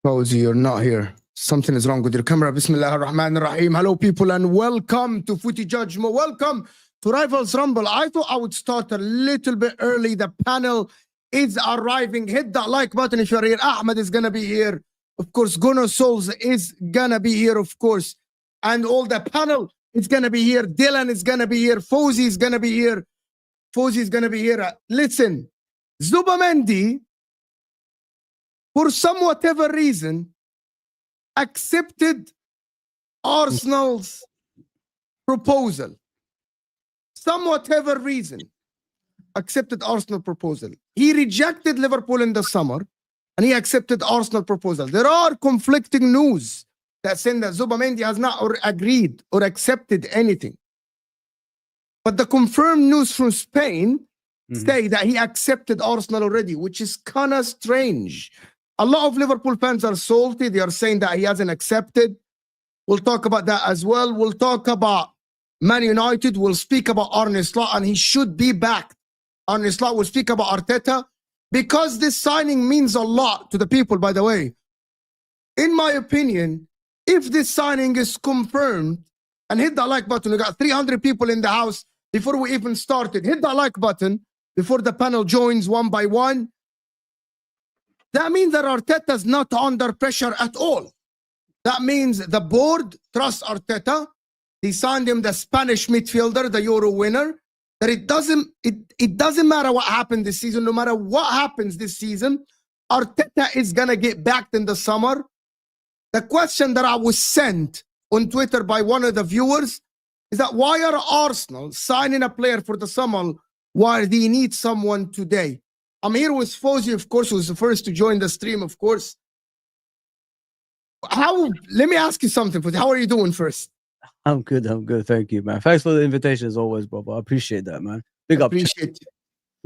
Fauzi, you're not here. Something is wrong with your camera. Bismillah ar-Rahman ar-Rahim. Hello, people, and welcome to Footy Judgment. Welcome to Rivals Rumble. I thought I would start a little bit early. The panel is arriving. Hit that like button if you're here. Ahmed is going to be here. Of course, Gono Souls is going to be here, of course. And all the panel is going to be here. Dylan is going to be here. Fauzi is going to be here. Fauzi is going to be here. Listen, Zubemendi, for some whatever reason, accepted Arsenal's proposal. Some whatever reason, accepted Arsenal proposal. He rejected Liverpool in the summer, and he accepted Arsenal proposal. There are conflicting news that saying that Zubimendi has not agreed or accepted anything. But the confirmed news from Spain say that he accepted Arsenal already, which is kind of strange. A lot of Liverpool fans are salty. They are saying that he hasn't accepted. We'll talk about that as well. We'll talk about Man United. We'll speak about Arne Slot, and he should be back. Arne Slot will speak about Arteta, because this signing means a lot to the people, by the way. In my opinion, if this signing is confirmed, and hit that like button. We got 300 people in the house before we even started. Hit that like button before the panel joins one by one. That means that Arteta's not under pressure at all. That means the board trusts Arteta. They signed him the Spanish midfielder, the Euro winner. That it doesn't matter what happened this season. No matter what happens this season, Arteta is going to get backed in the summer. The question that I was sent on Twitter by one of the viewers is that why are Arsenal signing a player for the summer while they need someone today? I'm here with Fauzi, of course, who was the first to join the stream, of course. Let me ask you something, Fauzi. How are you doing first? I'm good. Thank you, man. Thanks for the invitation as always, brother. I appreciate that, man. Big up. Appreciate you.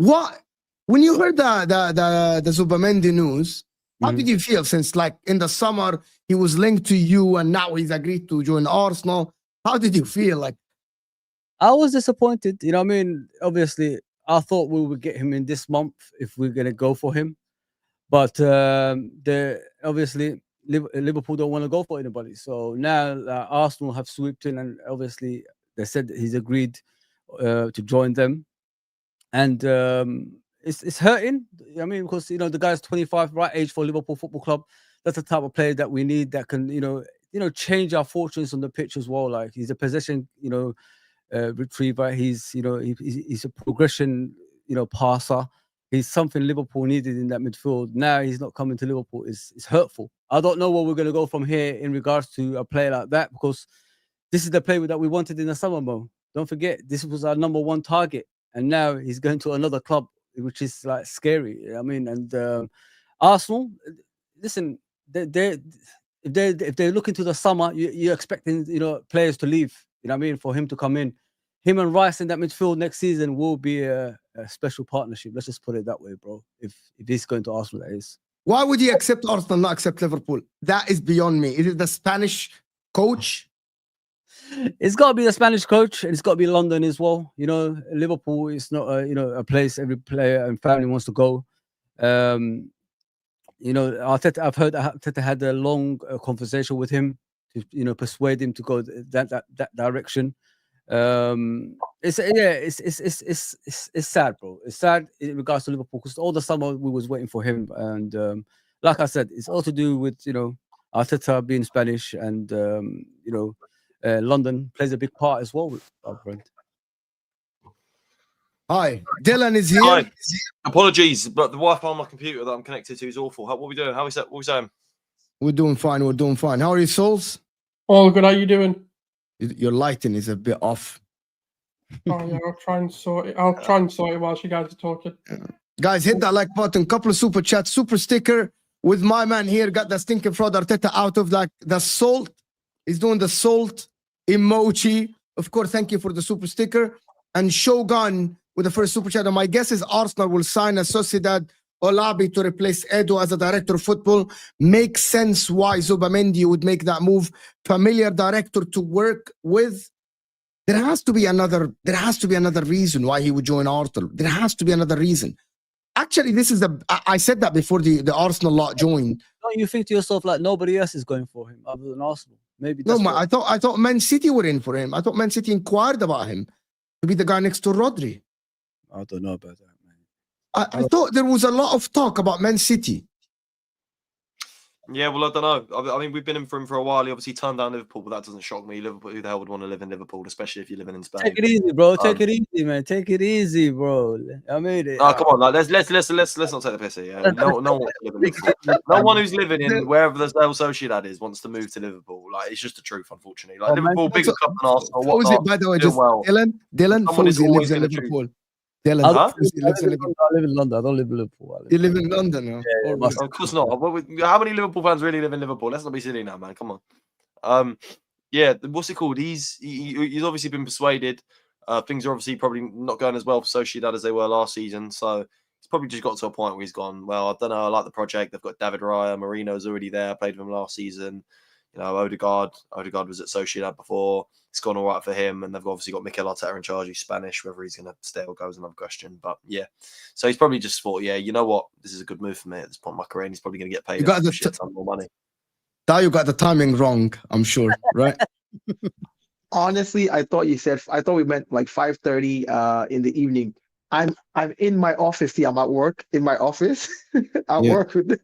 What, when you heard the Zubemendi news, how did you feel, since like in the summer he was linked to you and now he's agreed to join Arsenal? How did you feel? Like, I was disappointed. You know what I mean? Obviously, I thought we would get him in this month if we're going to go for him. But obviously, Liverpool don't want to go for anybody. So now Arsenal have swooped in, and obviously they said that he's agreed to join them. And it's hurting. I mean, because, you know, the guy's 25, right age for Liverpool Football Club. That's the type of player that we need, that can, you know, change our fortunes on the pitch as well. Like, he's a possession, retriever. He's, he's a progression, passer. he's something Liverpool needed in that midfield. Now he's not coming to Liverpool. It's hurtful. I don't know where we're going to go from here in regards to a player like that, because this is the player that we wanted in the summer, Mo. Don't forget, this was our number one target, and now he's going to another club, which is like scary. I mean, and Arsenal, listen, if they look into the summer, you're expecting players to leave. You know what I mean? For him to come in, him and Rice in that midfield next season will be a special partnership. Let's just put it that way, bro. If he's going to Arsenal, that is. Why would he accept Arsenal, not accept Liverpool? That is beyond me. Is it the Spanish coach? It's got to be the Spanish coach, and it's got to be London as well. Liverpool is not a place every player and family wants to go. Arteta, I've heard Arteta had a long conversation with him to persuade him to go that direction. It's sad, bro. It's sad in regards to Liverpool, because all the summer we was waiting for him, and like I said, it's all to do with Arteta being Spanish, and London plays a big part as well with our friend. Hi, Dylan is here. Hi. Apologies, but the Wi-Fi on my computer that I'm connected to is awful. What are we doing? How is that? What are we saying? We're doing fine. We're doing fine. How are you, souls? All good. How you doing? Your lighting is a bit off. Oh yeah, I'll try and sort it. I'll try and sort it whilst you guys are talking. Guys, hit that like button. Couple of super chats, super sticker with my man here. Got the stinking fraud Arteta out of like the salt. He's doing the salt emoji. Of course, thank you for the super sticker. And Shogun with the first super chat. And my guess is Arsenal will sign a Sociedad Olabi to replace Edo as a director of football. Makes sense why Zubimendi would make that move. Familiar director to work with. There has to be another reason why he would join Arsenal. There has to be another reason. Actually, I said that before the Arsenal lot joined. Don't you think to yourself like nobody else is going for him other than Arsenal? Maybe no, I thought Man City were in for him. I thought Man City inquired about him to be the guy next to Rodri. I don't know about that, man. I thought there was a lot of talk about Man City. Yeah, well, I don't know. I mean, we've been in for him for a while. He obviously turned down Liverpool, but that doesn't shock me. Liverpool, who the hell would want to live in Liverpool, especially if you're living in Spain? Take it easy, bro. Take it easy, man. Take it easy, bro. I made it. Oh, come on, like, let's not take the piss here. Yeah? No one wants to live in Liverpool. No one who's living in wherever the Real Sociedad is wants to move to Liverpool. Like, it's just the truth, unfortunately. Like, Liverpool, bigger club than Arsenal. Fawzi, by the way, just Dylan Fawzi lives in Liverpool. Dylan, I live in London. I don't live in Liverpool. You live in London, huh? Yeah, of course not. How many Liverpool fans really live in Liverpool? Let's not be silly now, man. Come on. Yeah, what's it called? He's obviously been persuaded. Things are obviously probably not going as well for Sociedad as they were last season. So he's probably just got to a point where he's gone, well, I don't know. I like the project. They've got David Raya. Marino's already there. I played with him last season. Odegaard was at Sociedad before. It's gone all right for him, and they've obviously got Mikel Arteta in charge, who's Spanish. Whether he's going to stay or go is another question. But yeah, so he's probably just thought, yeah, you know what, this is a good move for me at this point in my career. And he's probably going to get paid a shit ton more money. You got the timing wrong, I'm sure, right? Honestly, I thought we meant like 5:30 in the evening. I'm in my office. See, I'm at work in my office. Work with.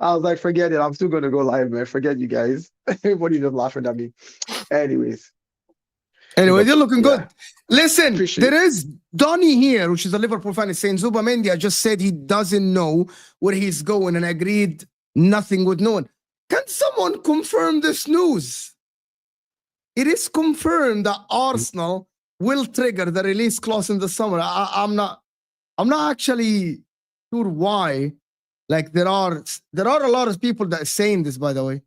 I was like, forget it. I'm still gonna go live, man. Forget you guys. Everybody just laughing at me. Anyway, you're looking good. Listen, there is Donny here, which is a Liverpool fan, is saying Zubemendi just said he doesn't know where he's going and agreed nothing with no one. Can someone confirm this news? It is confirmed that Arsenal will trigger the release clause in the summer. I'm not actually sure why. Like there are a lot of people that are saying this, by the way.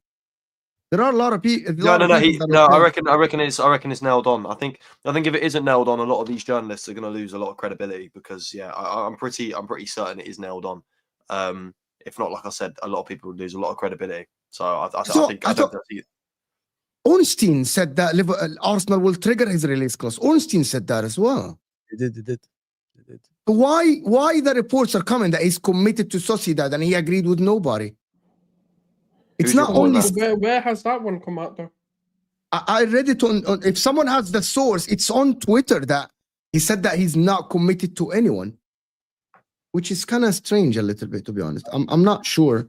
There are a lot of people. I reckon it's nailed on. I think if it isn't nailed on, a lot of these journalists are going to lose a lot of credibility because I'm pretty certain it is nailed on. If not, like I said, a lot of people would lose a lot of credibility. So I don't see it. Ornstein said that Arsenal will trigger his release clause. Ornstein said that as well. He did. Why the reports are coming that he's committed to Sociedad and he agreed with nobody? It's not only. Where has that one come out though? I read it on. If someone has the source, it's on Twitter that he said that he's not committed to anyone, which is kind of strange a little bit, to be honest. I'm not sure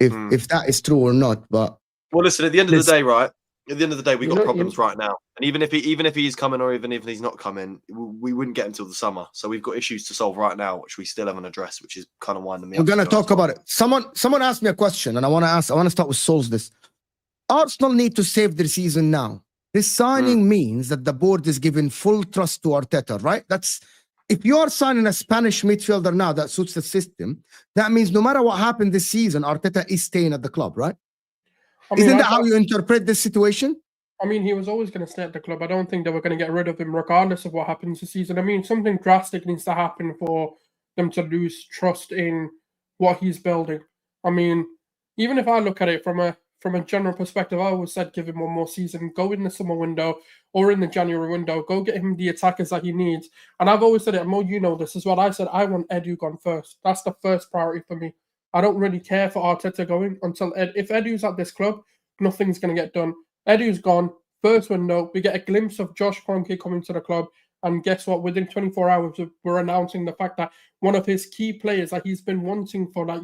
if that is true or not. But well, listen. At the end of the day, right? At the end of the day, we've got problems right now. And even if he is coming or even if he's not coming, we wouldn't get until the summer. So we've got issues to solve right now, which we still haven't addressed, which is kind of winding me up. We're gonna talk about it. Someone asked me a question, and I want to start with Souls this. Arsenal need to save their season now. This signing means that the board is giving full trust to Arteta, right? That's if you are signing a Spanish midfielder now that suits the system, that means no matter what happened this season, Arteta is staying at the club, right? Isn't that how you interpret this situation? I mean, he was always going to stay at the club. I don't think they were going to get rid of him regardless of what happens this season. I mean, something drastic needs to happen for them to lose trust in what he's building. I mean, even if I look at it from a general perspective, I always said give him one more season, go in the summer window or in the January window, go get him the attackers that he needs. And I've always said it, Mo, you know this is what I said. I want Edu gone first. That's the first priority for me. I don't really care for Arteta going until if Edu's at this club, nothing's going to get done. Edu's gone, first window, we get a glimpse of Josh Kroenke coming to the club, and guess what? Within 24 hours, we're announcing the fact that one of his key players that he's been wanting for like,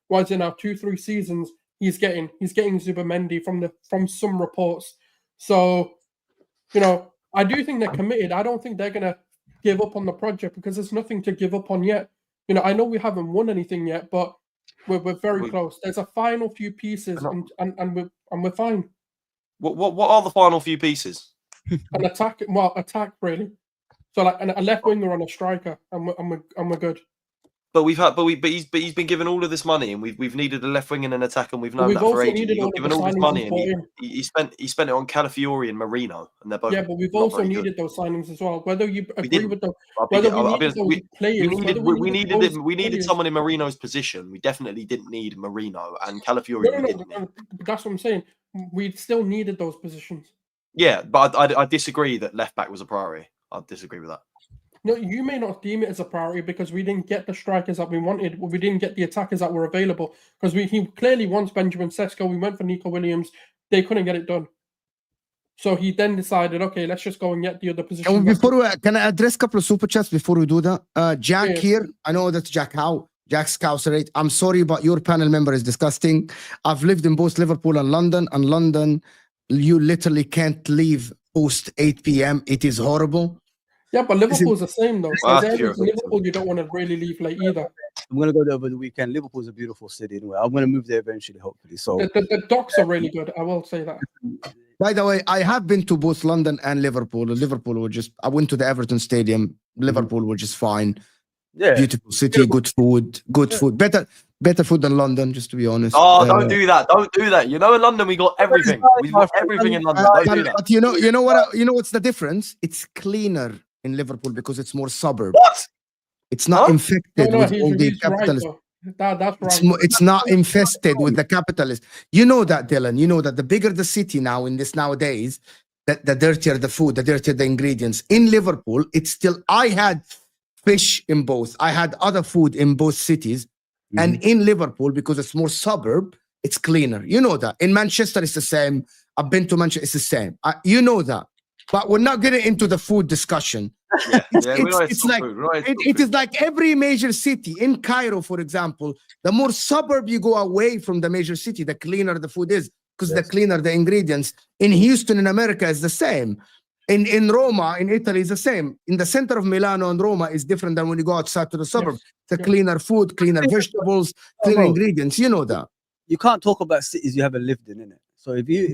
what is it now, 2-3 seasons, he's getting Zubimendi from some reports. So, you know, I do think they're committed. I don't think they're going to give up on the project because there's nothing to give up on yet. You know, I know we haven't won anything yet, but we're very close. There's a final few pieces, and we're fine. What are the final few pieces? An attack, really. So like a left winger and a striker, and we're good. But he's been given all of this money, and we've needed a left wing and an attack, and we've known that for ages. He got given all this money, and he spent it on Calafiori and Marino, and they're both. Yeah, but we've also needed those signings as well. Whether you agree with them, whether we needed those players, we needed someone in Marino's position. We definitely didn't need Marino and Calafiori. No, that's what I'm saying. We still needed those positions. Yeah, but I disagree that left back was a priority. I disagree with that. No, you may not deem it as a priority because we didn't get the strikers that we wanted. We didn't get the attackers that were available because he clearly wants Benjamin Sesko. We went for Nico Williams. They couldn't get it done. So he then decided, okay, let's just go and get the other position. Can I address a couple of super chats before we do that? Jack here. I know that's Jack Howe. Jack Scouserate. I'm sorry, but your panel member is disgusting. I've lived in both Liverpool and London. And London, you literally can't leave post 8 p.m. It is horrible. Yeah, but Liverpool's the same though. Liverpool, you don't want to really leave late either. I'm going to go there over the weekend. Liverpool's a beautiful city anyway. I'm going to move there eventually, hopefully. So the docks are really good. I will say that. By the way, I have been to both London and Liverpool. Liverpool were I went to the Everton Stadium. Liverpool were just fine. Yeah, beautiful city, good food, better food than London, just to be honest. Oh, don't do that. You know, in London we got everything. We've got everything in London. Don't do that. But you know what's the difference? It's cleaner in Liverpool because it's more suburb. What? It's not infected with all the capitalists. That's right. It's not infested with the capitalists. You know that, Dylan. You know that the bigger the city now in this nowadays, the dirtier the food, the dirtier the ingredients. In Liverpool, it's still. I had fish in both. I had other food in both cities, and in Liverpool because it's more suburb, it's cleaner. You know that. In Manchester, it's the same. I've been to Manchester. It's the same. You know that. But we're not getting into the food discussion. It is like every major city. In Cairo, for example, the more suburb you go away from the major city, the cleaner the food is, because the cleaner the ingredients. In Houston, in America, is the same. In Roma, in Italy, is the same. In the center of Milano and Roma is different than when you go outside to the suburb. The cleaner food, cleaner vegetables, cleaner ingredients. You know that. You can't talk about cities you haven't lived in innit? So if you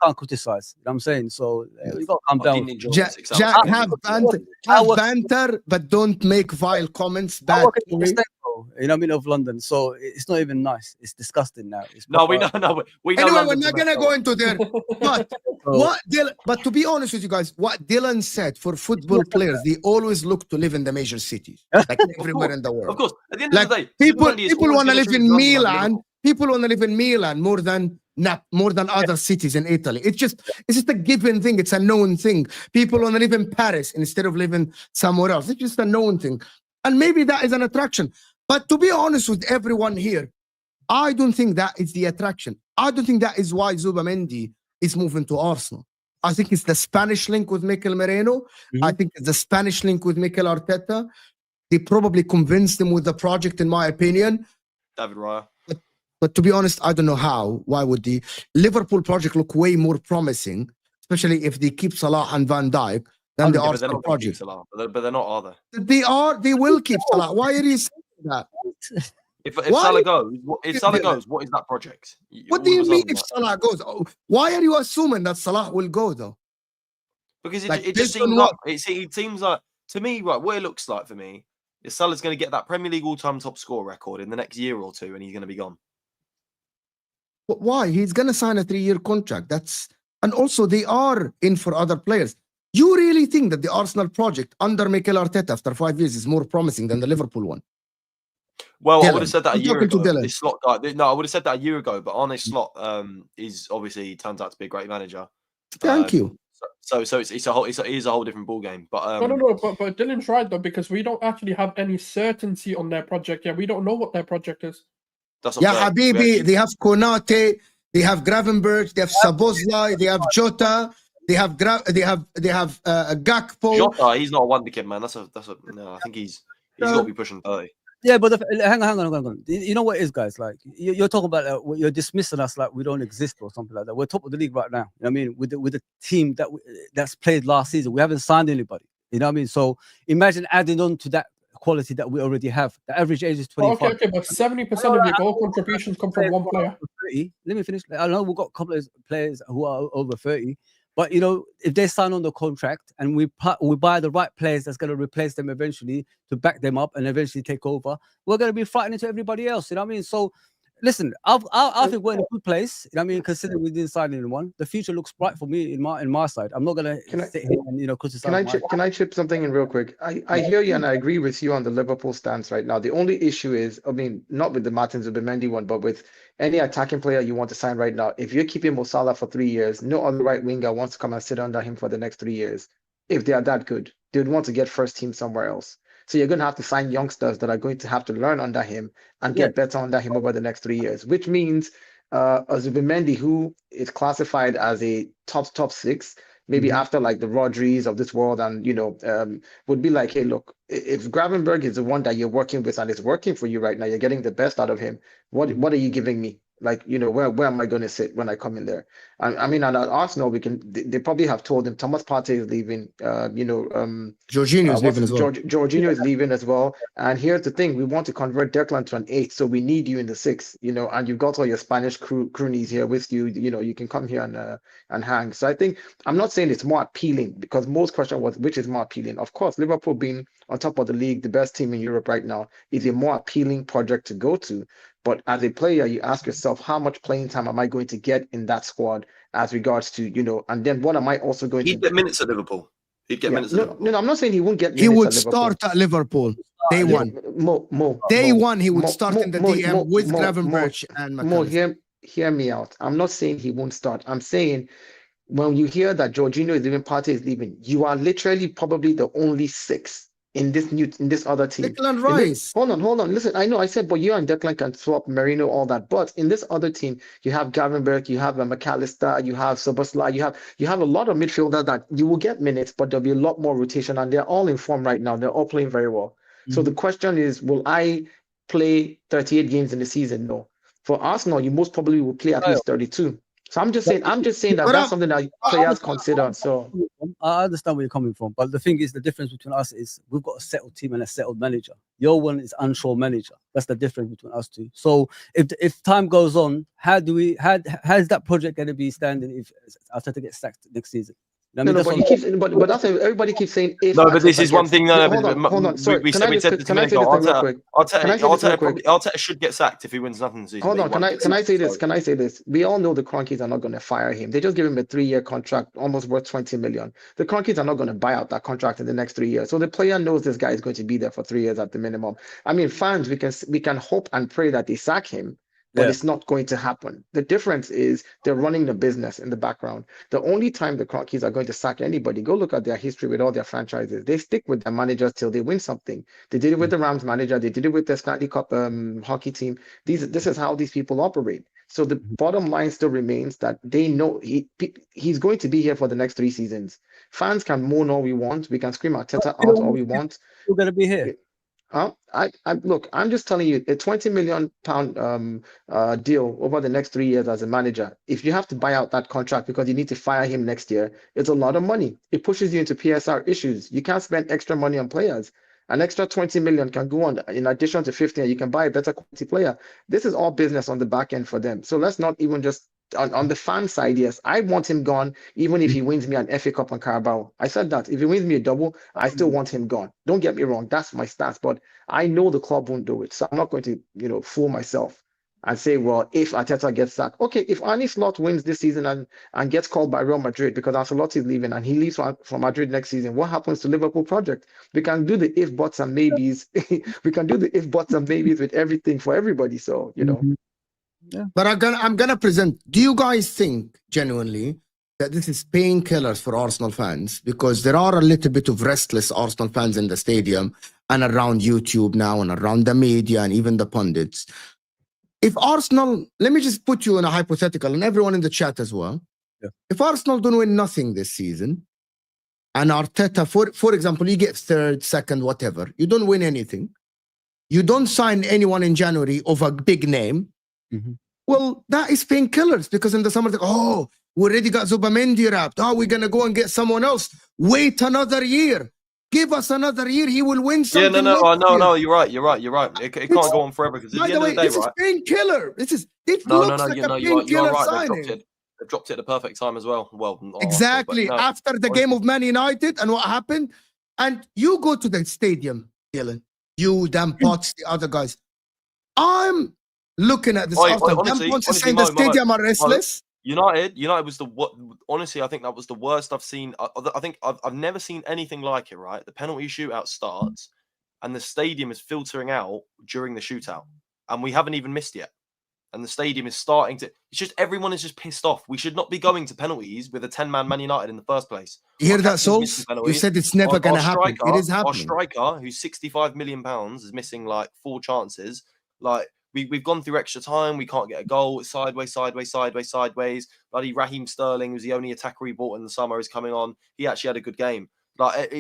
can't criticize, you know what I'm saying? So you got to calm down. Jack, have banter, but don't make vile comments back to me. You know what I mean, of London. So it's not even nice. It's disgusting now. We know. Anyway, we're not gonna go into there. But to be honest with you guys, what Dylan said for football players, they always look to live in the major cities, like everywhere in the world. Of course, at the end of the day, people want to live in Milan. People want to live in Milan more than other cities in Italy. It's just a given thing. It's a known thing. People want to live in Paris instead of living somewhere else. It's just a known thing. And maybe that is an attraction. But to be honest with everyone here, I don't think that is the attraction. I don't think that is why Zubemendi is moving to Arsenal. I think it's the Spanish link with Mikel Merino. I think it's the Spanish link with Mikel Arteta. They probably convinced him with the project, in my opinion. David Raya. But to be honest, I don't know how. Why would the Liverpool project look way more promising, especially if they keep Salah and Van Dijk? than the Yeah, but they're Arsenal not going to keep project. Salah. But they're not, are they? They are. They will keep Salah. Why are you saying that? If Why Salah are goes, if you Salah doing that? goes, what is that project? What do All of you a mean sudden, if like- Salah goes? Oh, why are you assuming that Salah will go though? Because Like, it based just on seems what? like it seems like to me, right? What it looks like for me is Salah's going to get that Premier League all-time top score record in the next year or two, and he's going to be gone. Why? He's gonna sign a 3-year contract. And also they are in for other players. You really think that the Arsenal project under Mikel Arteta after 5 years is more promising than the Liverpool one? Well, I would Dylan, have said that a I'm year talking to ago. Dylan. This slot guy, no, I would have said that a year ago. But Arne Slot is obviously turns out to be a great manager. Thank you. So it's a whole it is a whole different ball game. But No. But Dylan's right though, because we don't actually have any certainty on their project. Yeah, we don't know what their project is. that's not Yeah, fair. We Habibi, actually- they have Konate, they have Gravenberch, they have Sabozlai, they have Jota, they have Gakpo. Jota, he's not a wonder kid, man. That's a no. I think he's got to be pushing 30. Yeah, but hang on. You know what it is, guys? Like you're talking about, you're dismissing us like we don't exist or something like that. We're top of the league right now. You know what I mean? With the team that's played last season, we haven't signed anybody. You know what I mean? So imagine adding on to that quality that we already have. The average age is 25. Okay, but 70% of your goal contributions come from one player. 30. Let me finish. I know we've got a couple of players who are over 30, but you know, if they sign on the contract and we buy the right players that's going to replace them eventually to back them up and eventually take over, we're going to be fighting into everybody else. You know what I mean? So listen, I think we're in a good place. You know what I mean? Considering we didn't sign anyone, the future looks bright for me in my side. I'm not going to sit here and criticize. Can I chip something in real quick? I hear you and I agree with you on the Liverpool stance right now. The only issue is, I mean, not with the Martin Zubimendi one, but with any attacking player you want to sign right now. If you're keeping Mo Salah for 3 years, no other right winger wants to come and sit under him for the next 3 years. If they are that good, they would want to get first team somewhere else. So you're going to have to sign youngsters that are going to have to learn under him and get better under him over the next 3 years, which means a Zubimendi who is classified as a top 6, maybe after like the Rodris of this world, and would be like, hey, look, if Gravenberch is the one that you're working with and it's working for you right now, you're getting the best out of him. What are you giving me? Like, where am I going to sit when I come in there? I mean, and at Arsenal, they probably have told him Thomas Partey is leaving. Jorginho is leaving as well. Jorginho is leaving as well. And here's the thing: we want to convert Declan to an 8, so we need you in the 6. And you've got all your Spanish croonies here with you. You can come here and hang. So I think I'm not saying it's more appealing, because most question was which is more appealing. Of course, Liverpool being on top of the league, the best team in Europe right now, is a more appealing project to go to. But as a player, you ask yourself, how much playing time am I going to get in that squad as regards to, and then what am I also going He'd to get minutes at Liverpool. He'd get minutes at Liverpool. No, I'm not saying he won't get minutes He would at Liverpool. start at Liverpool day one. Day one, he would start in the DM with Gravenberch and McAllister. Hear me out. I'm not saying he won't start. I'm saying when you hear that Jorginho is leaving, Partey is leaving, you are literally probably the only 6 in this other team. Declan Rice. Hold on. Listen, I know I said, but you and Declan can swap Merino, all that. But in this other team, you have Gravenberch, you have McAllister, you have Szoboszlai, you have a lot of midfielders that you will get minutes, but there'll be a lot more rotation, and they're all in form right now. They're all playing very well. So the question is, will I play 38 games in the season? No. For Arsenal, you most probably will play at least 32. So I'm just saying that that's something that players consider. So I understand where you're coming from, but the thing is, the difference between us is we've got a settled team and a settled manager. Your one is unsure manager. That's the difference between us two. So if time goes on, how is that project going to be standing if Arteta gets sacked next season? I mean, but that's everybody keeps saying if. No, but this is one thing. Hold on. Sorry, we said this a minute ago. Arteta should get sacked if he wins nothing this season. Hold on. Can I say this? Can I say this? We all know the Cronkies are not going to fire him. They just give him a 3-year contract, almost worth 20 million. The Cronkies are not going to buy out that contract in the next 3 years. So the player knows this guy is going to be there for 3 years at the minimum. I mean, fans, we can hope and pray that they sack him, but it's not going to happen. The difference is they're running the business in the background. The only time the Cronkies are going to sack anybody, go look at their history with all their franchises. They stick with their managers till they win something. They did it with the Rams manager. They did it with the Stanley Cup hockey team. This is how these people operate. So the bottom line still remains that they know he's going to be here for the next 3 seasons. Fans can moan all we want. We can scream Arteta out all we want. We're going to be here. Look, I'm just telling you, a 20 million pound deal over the next 3 years as a manager. If you have to buy out that contract because you need to fire him next year, it's a lot of money. It pushes you into PSR issues. You can't spend extra money on players. An extra 20 million can go on in addition to 15. You can buy a better quality player. This is all business on the back end for them. So let's not even just on the fan side, yes, I want him gone, even if he wins me an FA Cup and Carabao. I said that. If he wins me a double, I still want him gone. Don't get me wrong, that's my stance, but I know the club won't do it. So I'm not going to, fool myself and say, well, if Arteta gets sacked, okay, if Arne Slot wins this season and gets called by Real Madrid because Ancelotti is leaving and he leaves from Madrid next season, what happens to Liverpool project? We can do the if, buts, and maybes. We can do the if, buts, and maybes with everything for everybody. So, Mhm. Yeah. But I'm gonna present. Do you guys think genuinely that this is painkillers for Arsenal fans? Because there are a little bit of restless Arsenal fans in the stadium and around YouTube now and around the media and even the pundits. If Arsenal, let me just put you in a hypothetical and everyone in the chat as well. Yeah. If Arsenal don't win nothing this season and Arteta, for example, you get third, second, whatever, you don't win anything. You don't sign anyone in January of a big name. Mhm. Well, that is painkillers because in the summer, oh, we already got Zubimendi wrapped. Oh, we're going to go and get someone else. Wait another year. Give us another year. He will win Yeah, something. no. You're right. It can't go on forever because at By the the end way, of the day, this is right? painkiller. It No, looks like a you are painkiller right. signing. They've dropped it at the perfect time as well. Well, not Arsenal, Exactly. but no, After the game of Man United and what happened. And you go to the stadium, Dylan. You, Dan Potts, the other guys. I'm looking at this. Arsenal. Dan Potts is saying the stadium are restless. United was honestly, I think that was the worst I've seen. I think I've never seen anything like it, right? The penalty shootout starts and the stadium is filtering out during the shootout. And we haven't even missed yet. And the stadium is starting to. It's just everyone is just pissed off. We should not be going to penalties with a 10-man Man United in the first place. You hear that, Souls? You said it's never going to happen. It is happening. Our striker, who's £65 million, is missing like 4 chances. Like we've gone through extra time. We can't get a goal. It's sideways. Bloody Raheem Sterling, who's the only attacker we bought in the summer, is coming on. He actually had a good game. Like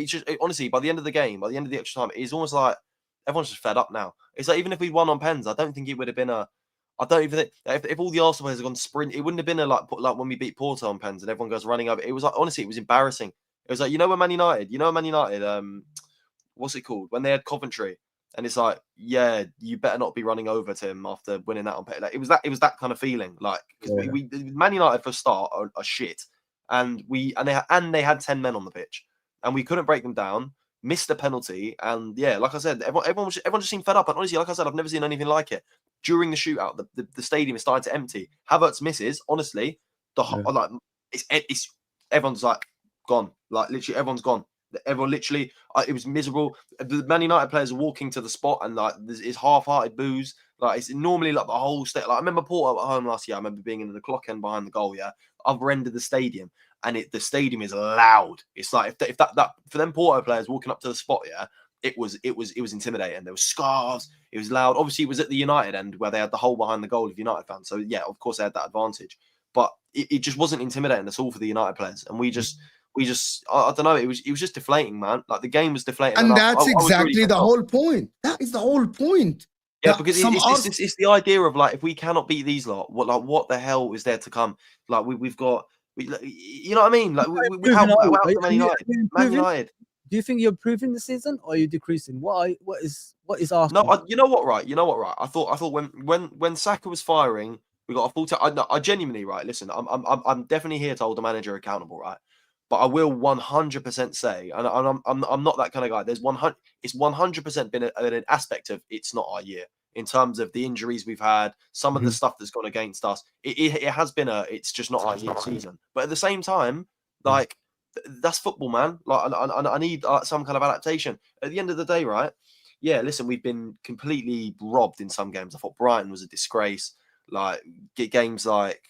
honestly, by the end of the game, by the end of the extra time, it's almost like everyone's just fed up now. It's like even if we won on pens, I don't think it would have been a. I don't even think if all the Arsenal players had gone sprint, it wouldn't have been a like when we beat Porto on pens and everyone goes running over. It was like honestly, it was embarrassing. It was like when Man United, what's it called when they had Coventry, and it's like yeah, you better not be running over to him after winning that on pen. Like, it was that kind of feeling. Like because we Man United for a start are shit, and they had 10 men on the pitch, and we couldn't break them down. Missed a penalty, and yeah, like I said, everyone just seemed fed up. And honestly, like I said, I've never seen anything like it. During the shootout, the stadium is starting to empty. Havertz misses. Honestly, it's everyone's like gone. Like literally, everyone's gone. Everyone literally, it was miserable. The Man United players are walking to the spot, and like it's half-hearted boos. Like it's normally like the whole state. Like I remember Porto at home last year. I remember being in the clock end behind the goal. Yeah, other end of the stadium, and the stadium is loud. It's like if that for them Porto players walking up to the spot. Yeah. It was intimidating. There were scarves. It was loud. Obviously, it was at the United end where they had the hole behind the goal of United fans. So yeah, of course they had that advantage. But it just wasn't intimidating at all for the United players. And we just I don't know. It was just deflating, man. Like the game was deflating. And that's exactly the whole point. That is the whole point. Yeah, because it's the idea of like if we cannot beat these lot, what the hell is there to come? Like you know what I mean? Like Man United. Do you think you're improving the season or are you decreasing? What is Arsenal? No, you know what, right? I thought when Saka was firing, we got a full time. I genuinely, right? Listen, I'm definitely here to hold the manager accountable, right? But I will 100% say, and I'm not that kind of guy. It's 100% been an aspect of it's not our year in terms of the injuries we've had, some of the stuff that's gone against us. It has been it's just not our year season. But at the same time, like. That's football, man. Like, I need some kind of adaptation. At the end of the day, right? Yeah, listen, we've been completely robbed in some games. I thought Brighton was a disgrace. Like games like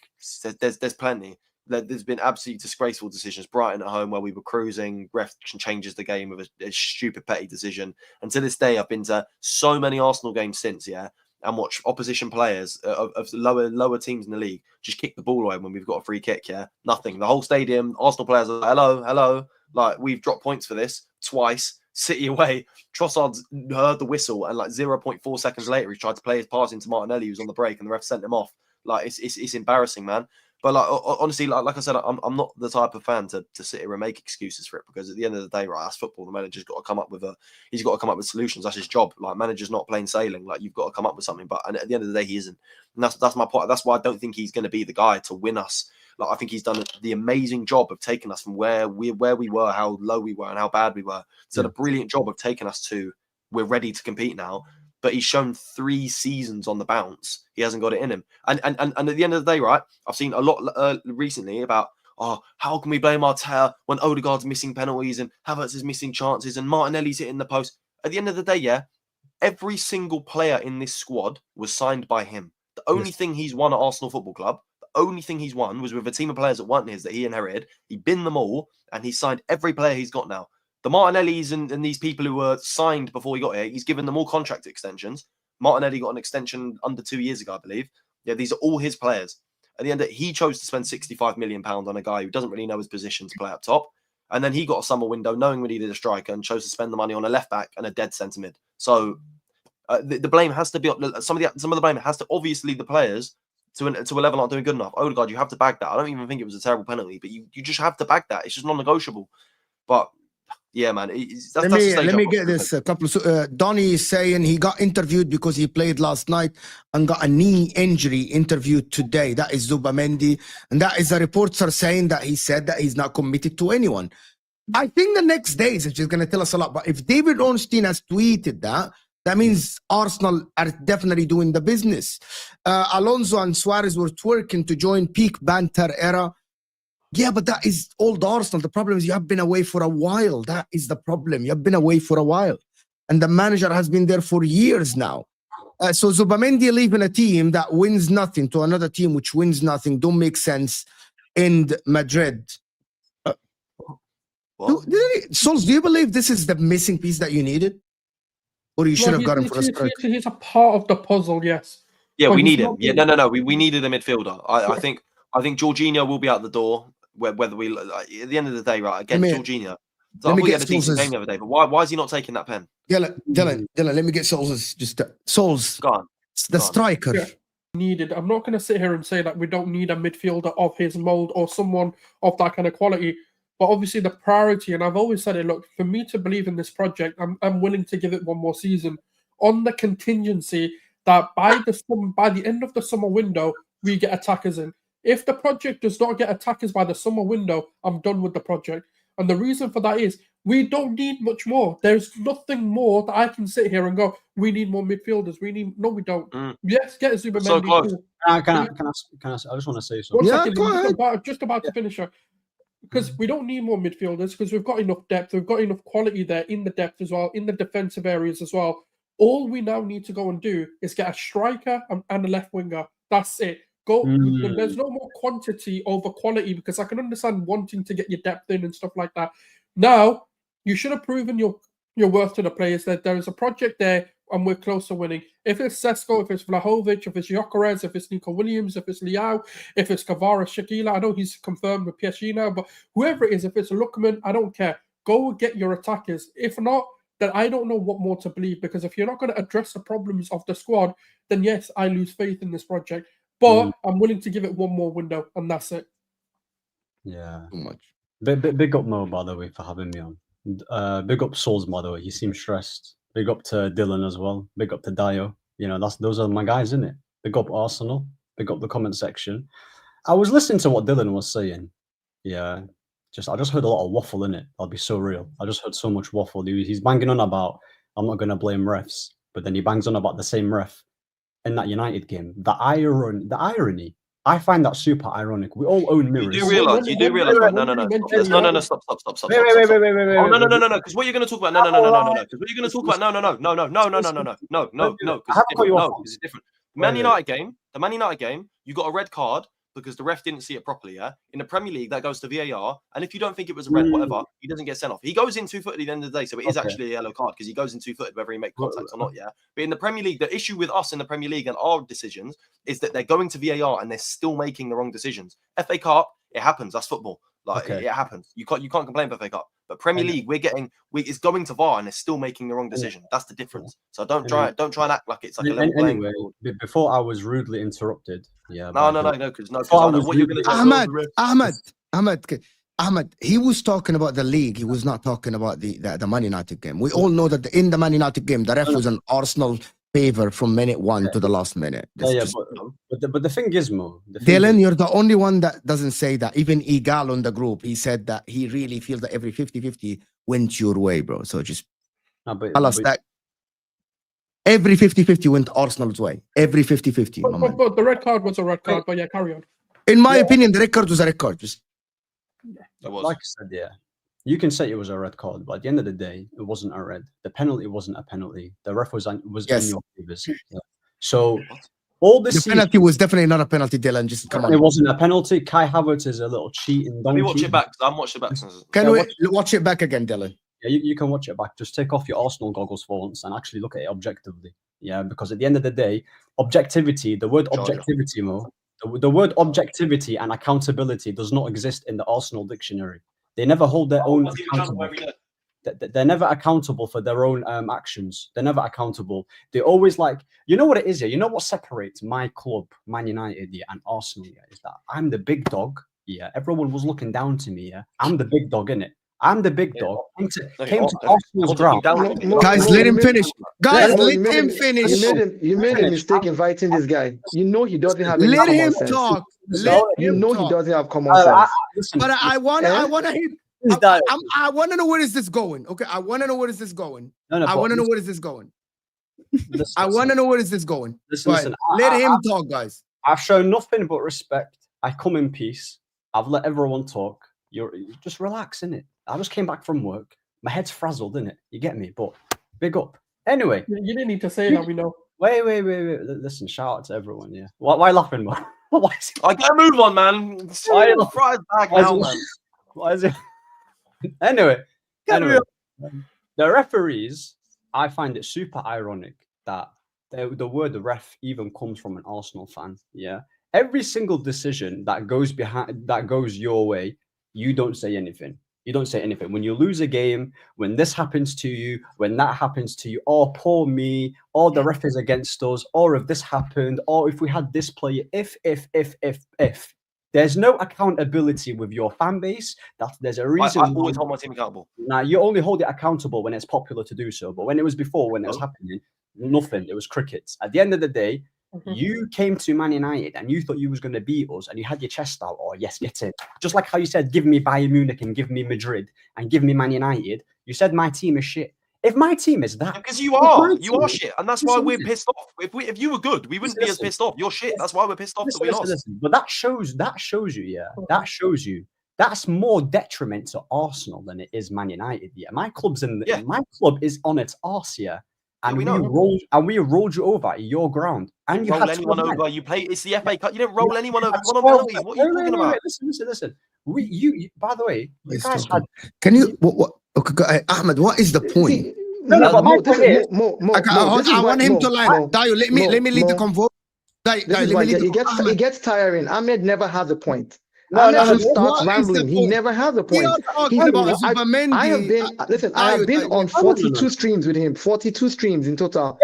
there's plenty. There's been absolutely disgraceful decisions. Brighton at home where we were cruising, ref changes the game with a stupid petty decision. And to this day, I've been to so many Arsenal games since, yeah. And watch opposition players of lower teams in the league just kick the ball away when we've got a free kick. Yeah, nothing. The whole stadium, Arsenal players are like, hello. Like we've dropped points for this twice. City away. Trossard's heard the whistle, and like 0.4 seconds later, he tried to play his pass into Martinelli, who was on the break, and the ref sent him off. Like it's embarrassing, man. But like honestly, like I said, I'm not the type of fan to sit here and make excuses for it, because at the end of the day, right, that's football. The manager's got to come up with solutions. That's his job. Like, manager's not plain sailing. Like, you've got to come up with something. But at the end of the day, he isn't. And that's my point. That's why I don't think he's going to be the guy to win us. Like, I think he's done the amazing job of taking us from where we were, how low we were, and how bad we were. He's done a brilliant job of taking us to we're ready to compete now. But he's shown 3 seasons on the bounce. He hasn't got it in him. And at the end of the day, right, I've seen a lot recently about, how can we blame Arteta when Odegaard's missing penalties and Havertz is missing chances and Martinelli's hitting the post? At the end of the day, yeah, every single player in this squad was signed by him. The only thing he's won at Arsenal Football Club, the only thing he's won was with a team of players that weren't his, that he inherited. He binned them all, and he signed every player he's got now. The Martinellis and these people who were signed before he got here, he's given them all contract extensions. Martinelli got an extension under 2 years ago, I believe. Yeah, these are all his players. At the end of it, he chose to spend £65 million on a guy who doesn't really know his position to play up top. And then he got a summer window knowing we needed a striker and chose to spend the money on a left back and a dead centre mid. So the blame has to be some of the blame has to obviously the players to a level not doing good enough. Odegaard, you have to bag that. I don't even think it was a terrible penalty, but you just have to bag that. It's just non-negotiable. But yeah, man. Let me get this. A couple of Donny is saying he got interviewed because he played last night and got a knee injury. Interviewed today. That is Zubimendi, and that is the reports are saying that he said that he's not committed to anyone. I think the next days is just going to tell us a lot. But if David Ornstein has tweeted that, that means Arsenal are definitely doing the business. Alonso and Suarez were twerking to join peak banter era. Yeah, but that is old Arsenal. The problem is you have been away for a while. That is the problem. You have been away for a while. And the manager has been there for years now. So Zubemendi leaving a team that wins nothing to another team which wins nothing don't make sense in Madrid. Sols, do you believe this is the missing piece that you needed? Or you should have got him for a strike? He's a part of the puzzle, yes. Yeah, we need him. Yeah, no. We needed a midfielder. I think Jorginho will be out the door. Whether we at the end of the day, right? Again, Jorginho. So I thought he had a decent game the other day, but why is he not taking that pen? Dylan, let me get Sols. Sols. Go on. The striker. Yeah. Needed. I'm not going to sit here and say that we don't need a midfielder of his mold or someone of that kind of quality. But obviously the priority, and I've always said it, look, for me to believe in this project, I'm willing to give it one more season on the contingency that by the end of the summer window, we get attackers in. If the project does not get attackers by the summer window, I'm done with the project. And the reason for that is we don't need much more. There's nothing more that I can sit here and go, we need more midfielders. No, we don't. Yes, get a Zubemendi. So close. Can I I just want to say something. Yeah, go ahead. Just about to finish. Because we don't need more midfielders because we've got enough depth. We've got enough quality there in the depth as well, in the defensive areas as well. All we now need to go and do is get a striker and a left winger. That's it. There's no more quantity over quality because I can understand wanting to get your depth in and stuff like that. Now, you should have proven your worth to the players that there is a project there and we're close to winning. If it's Sesko, if it's Vlahovic, if it's Gyökeres, if it's Nico Williams, if it's Leao, if it's Kvara, Shakila, I know he's confirmed with PSG now, but whoever it is, if it's Lookman, I don't care. Go get your attackers. If not, then I don't know what more to believe because if you're not going to address the problems of the squad, then yes, I lose faith in this project. But I'm willing to give it one more window, and that's it. Yeah. Too much. Big up Mo, by the way, for having me on. Big up Souls, by the way. He seems stressed. Big up to Dylan as well. Big up to Dio. You know, those are my guys, isn't it? Big up Arsenal. Big up the comment section. I was listening to what Dylan was saying. Yeah. I just heard a lot of waffle in it. I'll be so real. I just heard so much waffle. He's banging on about, I'm not going to blame refs, but then he bangs on about the same ref in that United game. The irony, I find that super ironic. We all own mirrors. You do realize, right? No, stop. Wait. Oh, no, because what you're going to talk about, no, because what you're going to talk about, no, because it's different. The Man United game, you got a red card because the ref didn't see it properly, yeah? In the Premier League, that goes to VAR, and if you don't think it was a red, whatever, he doesn't get sent off. He goes in 2-footed at the end of the day, so it is actually a yellow card because he goes in 2-footed whether he makes contact or not, yeah? But in the Premier League, the issue with us in the Premier League and our decisions is that they're going to VAR and they're still making the wrong decisions. FA Cup, it happens. That's football. It happens. You can't complain for FA Cup. But Premier League, it's going to VAR and they're still making the wrong decision. That's the difference. So don't try and act like it's like a level playing field. Before I was rudely interrupted. Yeah. No, because I know what you're going to Ahmed, he was talking about the league. He was not talking about the Man United game. We all know that in the Man United game, the ref was an Arsenal favor from minute 1 to the last minute. But the thing is, Mo, Dylan, you're the only one that doesn't say that. Even Igal on the group, he said that he really feels that every 50-50 went your way, bro. So just tell us that every 50-50 went Arsenal's way. Every 50-50. But the red card was a red card. But yeah, carry on. In my opinion, the red card was a red card. Just like I said, yeah. You can say it was a red card, but at the end of the day, it wasn't a red. The penalty wasn't a penalty. The ref was in your favors. Yeah. So all this penalty was definitely not a penalty, Dylan. Just come on. It wasn't a penalty. Kai Havertz is a little cheating donkey. Let me watch it back. I'm watching it back. Can we watch it back again, Dylan? Yeah, you can watch it back. Just take off your Arsenal goggles for once and actually look at it objectively. Yeah, because at the end of the day, objectivity, the word objectivity, Mo, the word objectivity and accountability does not exist in the Arsenal dictionary. They never hold their own accountable. They're never accountable for their own actions. They're never accountable. They always you know what it is here? You know what separates my club, Man United, and Arsenal, is that I'm the big dog. Yeah, everyone was looking down to me. Yeah, I'm the big dog, innit? I'm the big dog. Came to Arsenal's ground. Guys, let him finish. Guys, let him finish. You made a mistake inviting this guy. You know he doesn't have any common sense. Talk. You know he doesn't have common sense. But I want to know where is this going. Okay, I want to know where is this going. I want to know where is this going. I want to know where is this going. Listen, let him talk, guys. I've shown nothing but respect. I come in peace. I've let everyone talk. You just relax, innit? I just came back from work. My head's frazzled, innit? You get me? But big up. Anyway. You didn't need to say that, we know. Wait. Listen, shout out to everyone, yeah. Why laughing, man? I gotta move on, man. The fries back now, man. Why is it? Anyway, the referees, I find it super ironic that the word ref even comes from an Arsenal fan. Yeah, every single decision that goes your way, you don't say anything. You don't say anything. When you lose a game, when this happens to you, when that happens to you, oh, poor me, or the ref is against us, or if this happened, or if we had this player, if. There's no accountability with your fan base. There's a reason. I always hold my team accountable. Now, you only hold it accountable when it's popular to do so. But when it was before, when it was happening, nothing. It was crickets. At the end of the day, you came to Man United and you thought you was going to beat us and you had your chest out. Oh, yes, get in. Just like how you said, give me Bayern Munich and give me Madrid and give me Man United. You said my team is shit. If my team is that, because you are shit, and that's why we're pissed off. If you were good, we wouldn't be as pissed off. You're shit. That's why we're pissed off that we lost. But that shows you, yeah. That shows you. That's more detriment to Arsenal than it is Man United. Yeah, my club is on its arse, yeah. And we rolled you over at your ground. And you roll anyone over. You play. It's the FA Cup. You didn't roll anyone over. What are you talking about? Listen. By the way, you guys had. Can you? What? Okay, Ahmed, what is the point? I want him to line. Dayo, let me lead the convo. It gets tiring. Ahmed never has a point. Ahmed starts rambling. He never has a point. I have been on 42 streams with him. 42 streams in total.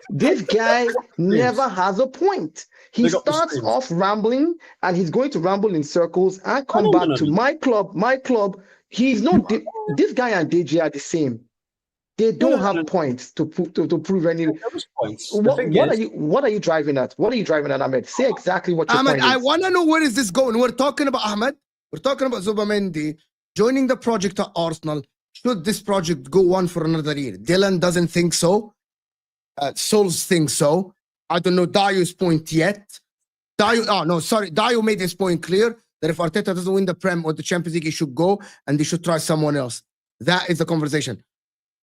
This guy never has a point. He starts off rambling, and he's going to ramble in circles and come back to my club. He's not. This guy and DJ are the same. They don't have points to prove any. What are you driving at? What are you driving at, Ahmed? Say exactly what you're Ahmed, I want to know where is this going. We're talking about Ahmed. We're talking about Zubimendi joining the project at Arsenal. Should this project go on for another year? Dylan doesn't think so. Souls thinks so. I don't know Dayo's point yet. Dayo made his point clear that if Arteta doesn't win the Prem or the Champions League, he should go and they should try someone else. That is the conversation.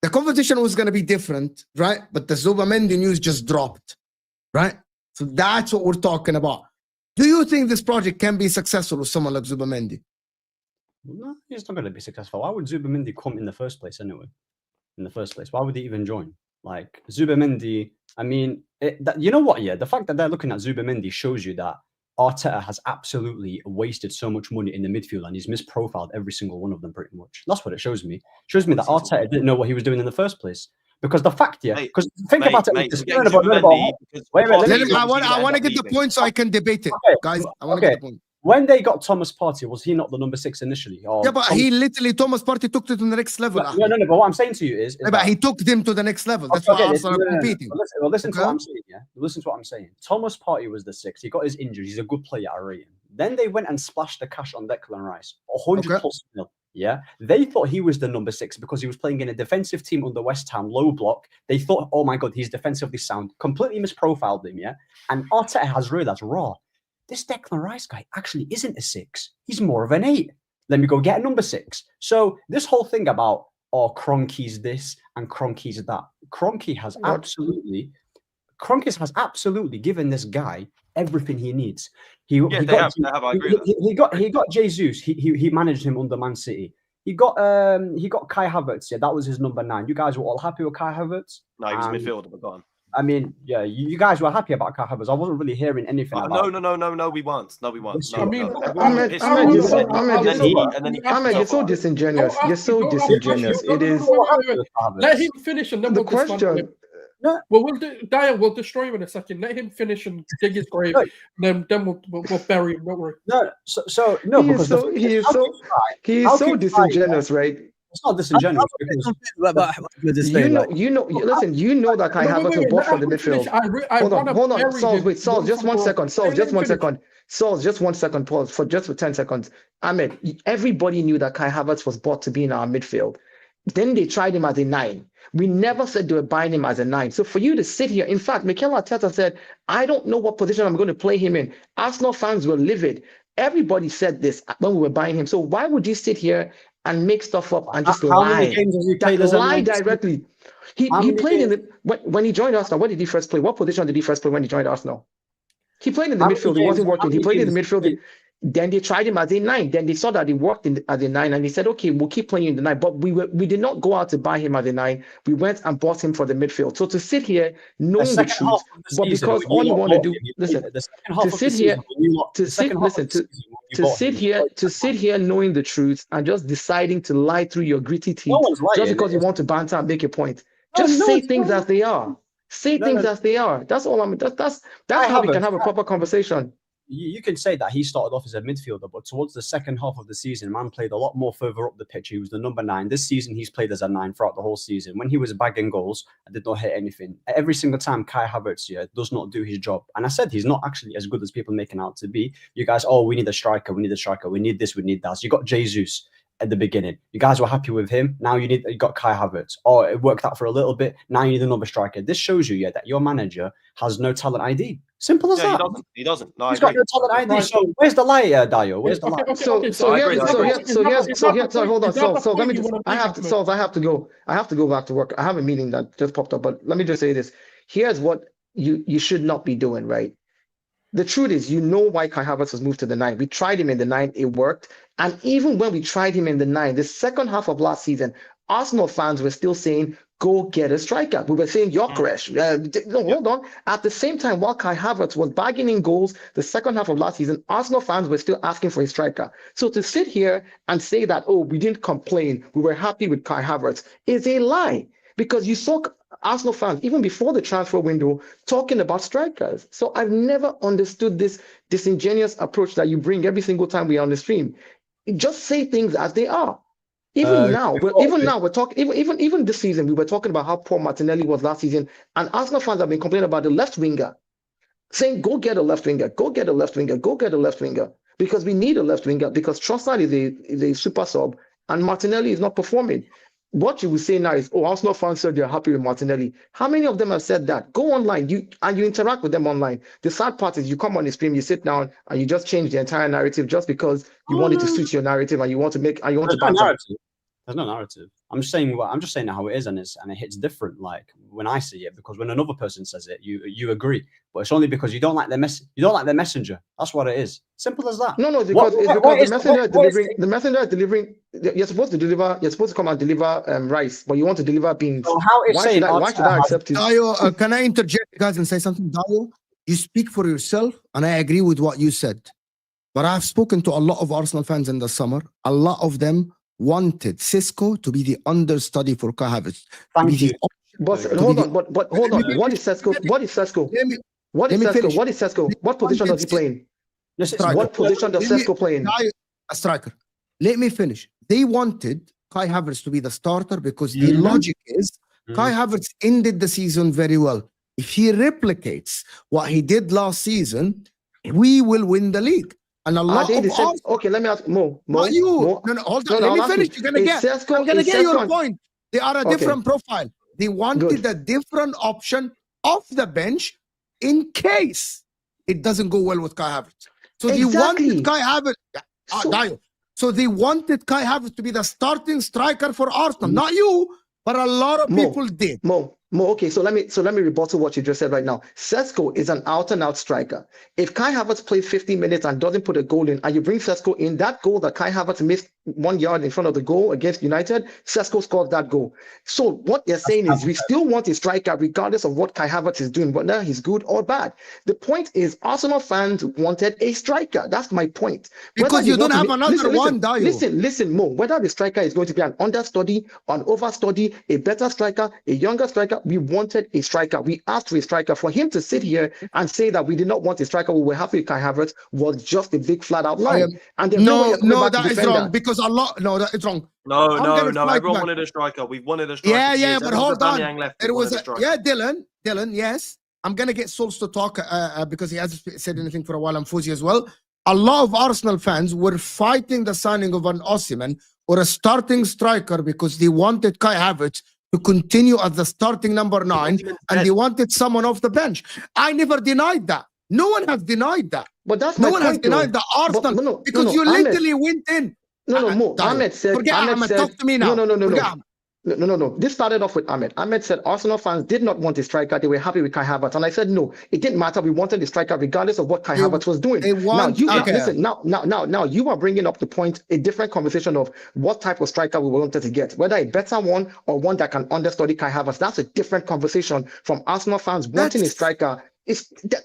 The conversation was going to be different, right? But the Zubemendi news just dropped, right? So that's what we're talking about. Do you think this project can be successful with someone like Zubemendi? No, he's not going to be successful. Why would Zubemendi come in the first place anyway? Why would he even join? Like, Zubemendi, I mean, you know what? Yeah, the fact that they're looking at Zubemendi shows you that Arteta has absolutely wasted so much money in the midfield and he's misprofiled every single one of them pretty much. That's what it shows me. It shows me that Arteta didn't know what he was doing in the first place. Because the fact, because think about it. Mate, Wait, let Let him, I want to get the point so I can debate it, guys. I want to get the point. When they got Thomas Partey, was he not the number 6 initially? Or Yeah, but he literally, Thomas Partey took it to the next level. No, but what I'm saying to you is Yeah, but he took them to the next level. That's why Arsenal are competing. Listen to what I'm saying, yeah? Listen to what I'm saying. Thomas Partey was the 6. He got his injuries. He's a good player, I rate him. Then they went and splashed the cash on Declan Rice. 100 plus mil. Yeah, they thought he was the number 6 because he was playing in a defensive team under West Ham, low block. They thought, oh my God, he's defensively sound. Completely misprofiled him, yeah? And Arteta has realized, this Declan Rice guy actually isn't a 6. He's more of an 8. Let me go get a number 6. So this whole thing about, Kroenke's this and Kroenke's that. Kroenke has absolutely given this guy everything he needs. He got Jesus. He managed him under Man City. He got Kai Havertz. Yeah, that was his number 9. You guys were all happy with Kai Havertz? No, he was midfielder, but go on. I mean, yeah, you guys were happy about Kai Havertz. I wasn't really hearing anything about No, we weren't. No, we weren't. I mean, Ahmed, you're so disingenuous. You're so disingenuous. It is. Let him finish and then The question. Well, we'll destroy him in a second. Let him finish and dig his grave. Then we'll bury him. Don't worry. No, He is so disingenuous, right? It's not disingenuous. You know that Kai Havertz was bought from the midfield. Hold on. Saul, just 1 second. Saul, just 1 second. Saul, just 1 second. Pause for 10 seconds. Ahmed, everybody knew that Kai Havertz was bought to be in our midfield. Then they tried him as a 9. We never said they were buying him as a 9. So for you to sit here, in fact, Mikel Arteta said, I don't know what position I'm going to play him in. Arsenal fans were livid. Everybody said this when we were buying him. So why would you sit here and make stuff up and just lie? Many games has he played as a lie directly. He played when he joined Arsenal. What did he first play? What position did he first play when he joined Arsenal? He played in the midfield. It wasn't working. He played in the midfield. Then they tried him as a 9. Then they saw that he worked as a 9, and they said, "Okay, we'll keep playing in the 9." But we did not go out to buy him as a 9. We went and bought him for the midfield. So to sit here knowing the truth, but because all you want to do, to sit here knowing the truth and just deciding to lie through your gritty teeth, just because you want to banter and make a point. Just say things as they are. Say things as they are. That's all. That's how we can have a proper conversation. You can say that he started off as a midfielder, but towards the second half of the season, man played a lot more further up the pitch. He was the number 9. This season, he's played as a 9 throughout the whole season. When he was bagging goals, I did not hit anything. Every single time, Kai Havertz does not do his job. And I said he's not actually as good as people making out to be. You guys, we need a striker, we need this, we need that. So you got Jesus at the beginning. You guys were happy with him. Now you got Kai Havertz. It worked out for a little bit. Now you need another striker. This shows you that your manager has no talent ID. Simple as that. He doesn't. No, he's got no talent ID. Right. So where's the lie, Dio? Where's the lie? Hold on. So let me just. I have to go. I have to go back to work. I have a meeting that just popped up. But let me just say this. Here's what you should not be doing, right? The truth is, you know why Kai Havertz was moved to the 9. We tried him in the 9. It worked. And even when we tried him in the 9, the second half of last season, Arsenal fans were still saying, go get a striker. We were saying Gyökeres. Hold on. At the same time, while Kai Havertz was bagging in goals the second half of last season, Arsenal fans were still asking for a striker. So to sit here and say that, we didn't complain, we were happy with Kai Havertz, is a lie. Because you saw Arsenal fans, even before the transfer window, talking about strikers. So I've never understood this disingenuous approach that you bring every single time we are on the stream. Just say things as they are. Even this season, we were talking about how poor Martinelli was last season, and Arsenal fans have been complaining about the left winger, saying, go get a left winger, because we need a left winger, because Trossard is a super sub, and Martinelli is not performing. What you will say now is, Arsenal fans said they're happy with Martinelli. How many of them have said that? Go online, you interact with them online. The sad part is you come on the stream, you sit down, and you just change the entire narrative just because you want it to suit your narrative, and you want to There's no narrative. I'm just saying how it is, and it hits different. Like when I see it, because when another person says it, you agree, but it's only because you don't like their messenger. That's what it is. Simple as that. No, it's because the messenger is delivering. You're supposed to deliver. You're supposed to come and deliver rice, but you want to deliver beans. So why should I accept it? Dio, can I interject, guys, and say something? Dio, you speak for yourself, and I agree with what you said. But I've spoken to a lot of Arsenal fans in the summer. A lot of them wanted Sisco to be the understudy for Kai Havertz. Thank you. But hold on, but hold on. What is Sesko? What is Sesko? What is Sesko? What is Sesko? What position does he play in? What position does Sesko play in? A striker. Let me finish. They wanted Kai Havertz to be the starter because the logic is Kai Havertz ended the season very well. If he replicates what he did last season, we will win the league. And a lot of okay, let me ask Mo. Not you. No, hold on. Let me finish. You're gonna get. I'm gonna get your point. They are a different profile. They wanted a different option off the bench in case it doesn't go well with Kai Havertz. So they wanted Kai Havertz. So they wanted Kai Havertz to be the starting striker for Arsenal. Not you, but a lot of people did. Okay, so let me rebuttal what you just said right now. Sesko is an out-and-out striker. If Kai Havertz plays 50 minutes and doesn't put a goal in, and you bring Sesko in, that goal that Kai Havertz missed 1 yard in front of the goal against United, Sesko scored that goal. So what you're saying is we still want a striker regardless of what Kai Havertz is doing, whether he's good or bad. The point is Arsenal fans wanted a striker. That's my point. Because you don't have another one, Dayo. Listen, Mo. Whether the striker is going to be an understudy, an overstudy, a better striker, a younger striker, we wanted a striker. We asked for a striker. For him to sit here and say that we did not want a striker, we were happy with Kai Havertz was just a big flat out lie. And no, that is wrong because a lot. No, that is wrong. No. Everyone wanted a striker. We've wanted a striker. Yeah, but hold on. It was Dylan. Yes, I'm gonna get Souls to talk because he hasn't said anything for a while. And Fuzzy as well. A lot of Arsenal fans were fighting the signing of an Osimhen or a starting striker because they wanted Kai Havertz to continue as the starting number 9, and they wanted someone off the bench. I never denied that. No one has denied that. But that's no one has denied the Arsenal because you literally went in. Mo. Ahmed said. Ahmed, talk to me now. No. This started off with Ahmed. Ahmed said Arsenal fans did not want a striker. They were happy with Kai Havertz. And I said, no, it didn't matter. We wanted a striker regardless of what Kai Havertz was doing. Now you are bringing up the point, a different conversation of what type of striker we wanted to get, whether a better one or one that can understudy Kai Havertz. That's a different conversation from Arsenal fans wanting a striker.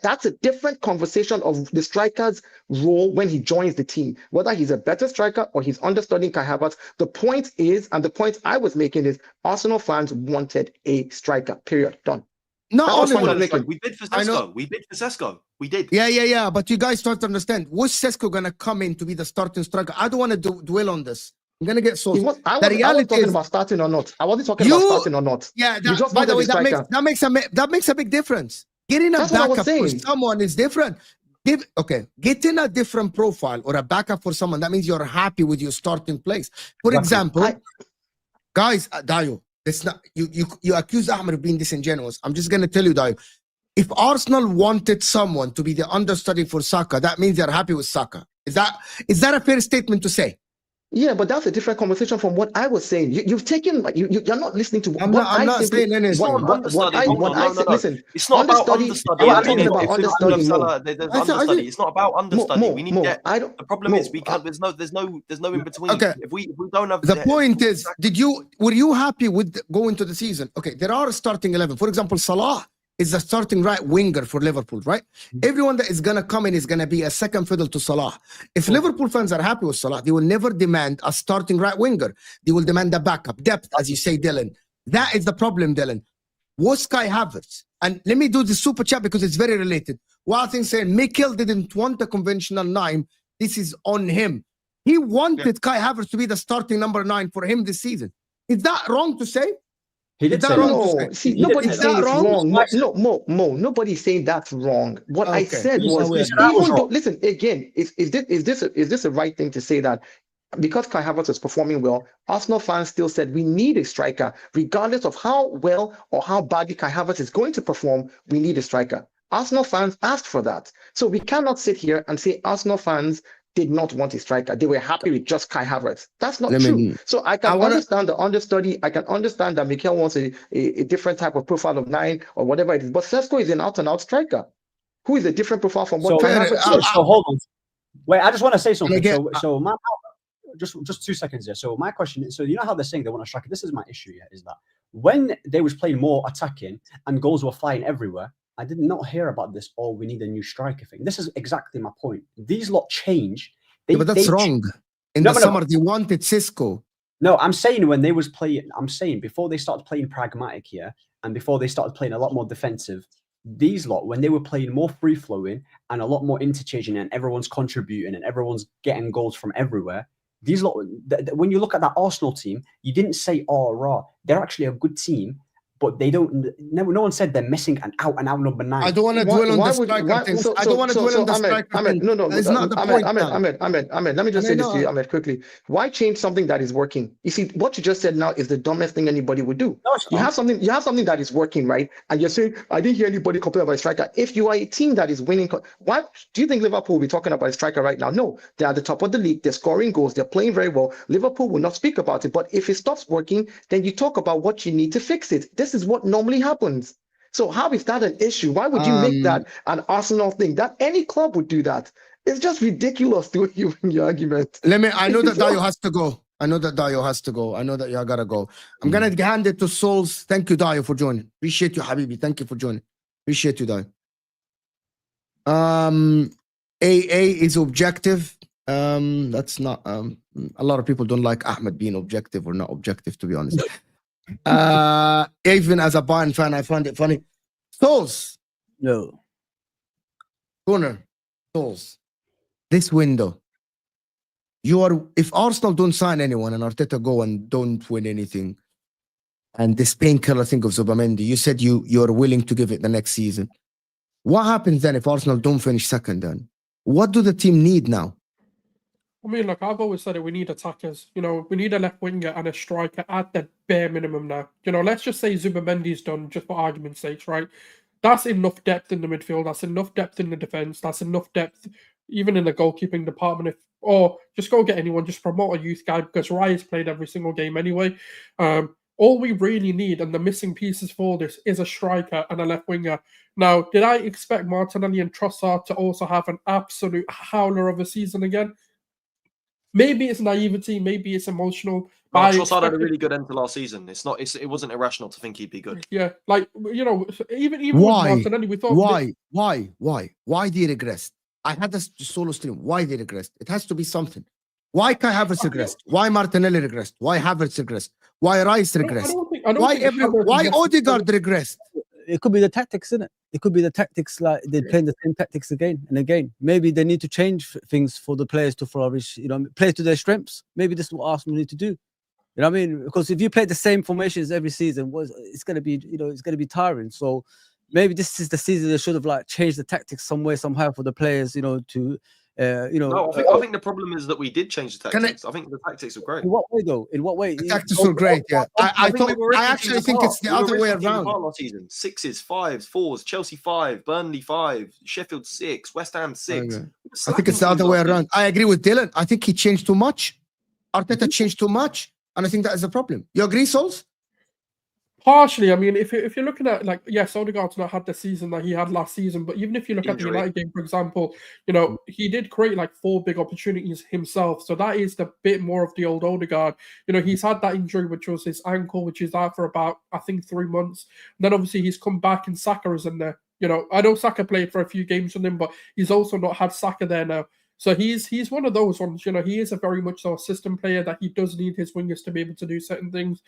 That's a different conversation of the striker's role when he joins the team, whether he's a better striker or he's understudying Kai Havertz. The point is, and the point I was making is, Arsenal fans wanted a striker. Period. Done. No, we bid for Sesko. We bid for Sesko. We did. Yeah. But you guys start to understand. Was Sesko gonna come in to be the starting striker? I don't want to dwell on this. I'm gonna get so. I wasn't talking about starting or not. I wasn't talking about starting or not. Yeah. By the way, that makes a big difference. Getting a backup for someone is different. Getting a different profile or a backup for someone, that means you're happy with your starting place. For example, guys, Dayo, it's not you accuse Ahmed of being disingenuous. I'm just gonna tell you, Dayo, if Arsenal wanted someone to be the understudy for Saka, that means they're happy with Saka. Is that a fair statement to say? Yeah, but that's a different conversation from what I was saying. You've taken you're not listening to what I said. Listen, it's not about understudy. It's not about understudy. We need to get. The problem is we can't. There's no in between. Okay. If we don't have the point is, were you happy with going to the season? Okay, there are starting 11. For example, Salah is the starting right winger for Liverpool, right? Everyone that is going to come in is going to be a second fiddle to Salah. If Liverpool fans are happy with Salah, they will never demand a starting right winger. They will demand a backup, depth, as you say, Dylan. That is the problem, Dylan. Was Kai Havertz, and let me do the super chat because it's very related. One thing saying, Mikel didn't want a conventional 9. This is on him. He wanted Kai Havertz to be the starting number 9 for him this season. Is that wrong to say? He did say no. See, nobody's saying it's wrong. Mo, nobody's saying that's wrong. What I said was, listen again. Is this the right thing to say that because Kai Havertz is performing well, Arsenal fans still said we need a striker, regardless of how well or how badly Kai Havertz is going to perform. We need a striker. Arsenal fans asked for that, so we cannot sit here and say Arsenal fans did not want a striker. They were happy with just Kai Havertz. That's not true. So I can understand the understudy. I can understand that Mikel wants a different type of profile of 9 or whatever it is. But Sesko is an out-and-out striker who is a different profile from what Kai Havertz is. So hold on. Wait, I just want to say something. Just 2 seconds here. So my question is, so you know how they're saying they want a striker? This is my issue here, is that when they was playing more attacking and goals were flying everywhere, I did not hear about this. Oh, we need a new striker thing. This is exactly my point. These lot change. Yeah, but that's wrong. In the summer, they wanted Cisco. No, I'm saying when they was playing, I'm saying before they started playing pragmatic here, and before they started playing a lot more defensive, these lot, when they were playing more free-flowing and a lot more interchanging and everyone's contributing and everyone's getting goals from everywhere, these lot, when you look at that Arsenal team, you didn't say, oh, raw. They're actually a good team, but they don't, no one said they're missing an out-and-out number 9. I don't want to dwell on the striker thing. I don't want to dwell on the striker thing. No, it's not the point. Ahmed, let me just say this to you, Ahmed, quickly. Why change something that is working? You see, what you just said now is the dumbest thing anybody would do. No, you have something that is working, right? And you're saying, I didn't hear anybody complain about a striker. If you are a team that is winning, why do you think Liverpool will be talking about a striker right now? No, they're at the top of the league. They're scoring goals. They're playing very well. Liverpool will not speak about it. But if it stops working, then you talk about what you need to fix it. This is what normally happens. So how is that an issue? Why would you make that an Arsenal thing? That any club would do that. It's just ridiculous to you in your argument. I know that Dayo has to go. I know that you gotta go. I'm gonna hand it to Souls. Thank you, Dayo, for joining. Appreciate you, Habibi. Thank you for joining. Appreciate you, Dayo. AA is objective. That's not a lot of people don't like Ahmed being objective or not objective, to be honest. Even as a Bayern fan, I find it funny. Souls. No. Corner. Souls. This window. If Arsenal don't sign anyone and Arteta go and don't win anything, and this painkiller thing of Zubemendi, you said you're willing to give it the next season. What happens then if Arsenal don't finish second then? What do the team need now? I mean, look, I've always said it. We need attackers. You know, we need a left winger and a striker at the bare minimum now. You know, let's just say Zubimendi's done, just for argument's sake, right? That's enough depth in the midfield. That's enough depth in the defense. That's enough depth even in the goalkeeping department. Or just go get anyone. Just promote a youth guy because Raya's played every single game anyway. All we really need and the missing pieces for this is a striker and a left winger. Now, did I expect Martinelli and Trossard to also have an absolute howler of a season again? Maybe it's naivety, maybe it's emotional. Trossard had a really good end to last season. It wasn't irrational to think he'd be good. Yeah, like, you know, even why? with Martinelli, we thought why they regressed? I had this solo stream. Why they regressed? It has to be something. Why Kai Havertz regressed? Why Martinelli regressed? Why Havertz regressed? Why Rice regressed? Why Odegaard regressed? It could be the tactics, isn't it? It could be the tactics, like they're playing the same tactics again and again. Maybe they need to change things for the players to flourish, you know, play to their strengths. Maybe this is what Arsenal need to do. You know what I mean? Because if you play the same formations every season, it's going to be, you know, it's going to be tiring. So maybe this is the season they should have like changed the tactics some way, somehow for the players, you know, to, you know. No, I think the problem is that we did change the tactics. I think the tactics were great. In what way though? In what way? The tactics were great, yeah. I actually think it's the other way around. Last season, 6s, 5s, 4s, Chelsea 5, Burnley 5, Sheffield 6, West Ham 6. Okay. I think it's the other way around. I agree with Dylan. I think he changed too much. Arteta changed too much. And I think that is the problem. You agree, Souls? Partially. I mean, if you're looking at, like, yes, Odegaard's not had the season that he had last season, but even if you look at the United game, for example, you know, he did create like 4 big opportunities himself. So that is the bit more of the old Odegaard. You know, he's had that injury, which was his ankle, which is out for about, I think, 3 months. And then obviously he's come back and Saka is in there. You know, I know Saka played for a few games with him, but he's also not had Saka there now. So he's one of those ones, you know, he is a very much so a system player that he does need his wingers to be able to do certain things.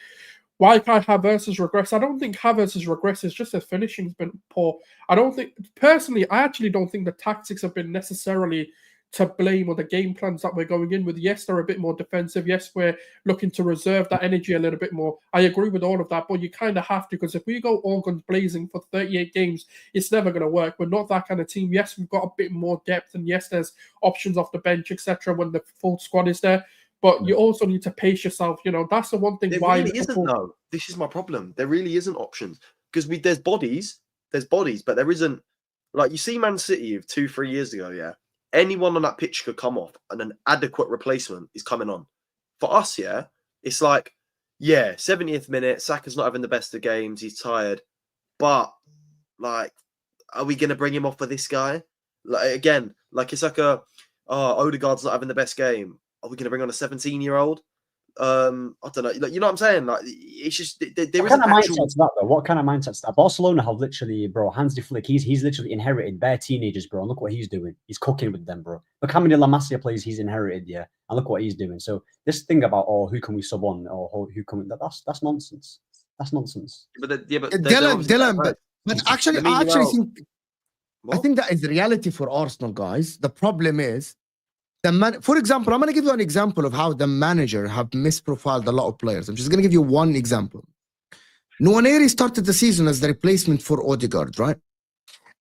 Why can't Havertz regress? I don't think Havertz regress. It's just his finishing's been poor. I actually don't think the tactics have been necessarily to blame, or the game plans that we're going in with. Yes, they're a bit more defensive. Yes, we're looking to reserve that energy a little bit more. I agree with all of that, but you kind of have to, because if we go all guns blazing for 38 games, it's never going to work. We're not that kind of team. Yes, we've got a bit more depth, and yes, there's options off the bench, etc. when the full squad is there. But you also need to pace yourself. You know, that's the one thing. There really isn't, though. This is my problem. There really isn't options, because there's bodies, but there isn't. Like, you see Man City of 2-3 years ago, yeah. Anyone on that pitch could come off, and an adequate replacement is coming on. For us, yeah, it's like, yeah, 70th minute, Saka's not having the best of games, he's tired. But, like, are we going to bring him off for this guy? Like, again, like, it's like Odegaard's not having the best game. Are we going to bring on a 17-year-old? I don't know. Like, you know what I'm saying? Like, it's just there What is kind an of actual. mindset's that though? What kind of mindset's that? Barcelona have literally, bro, Hansi Flick. He's literally inherited bare teenagers, bro. And look what he's doing. He's cooking with them, bro. Look how many La Masia players he's inherited, yeah. And look what he's doing. So this thing about who can we sub on or who can we, that's nonsense. That's nonsense. But they're Dylan, obviously Dylan, bad. but actually, Lamine I actually Yamal- think I What? think that is the reality for Arsenal, guys. The problem is for example, I'm going to give you an example of how the manager have misprofiled a lot of players. I'm just going to give you one example. Nwaneri started the season as the replacement for Odegaard, right?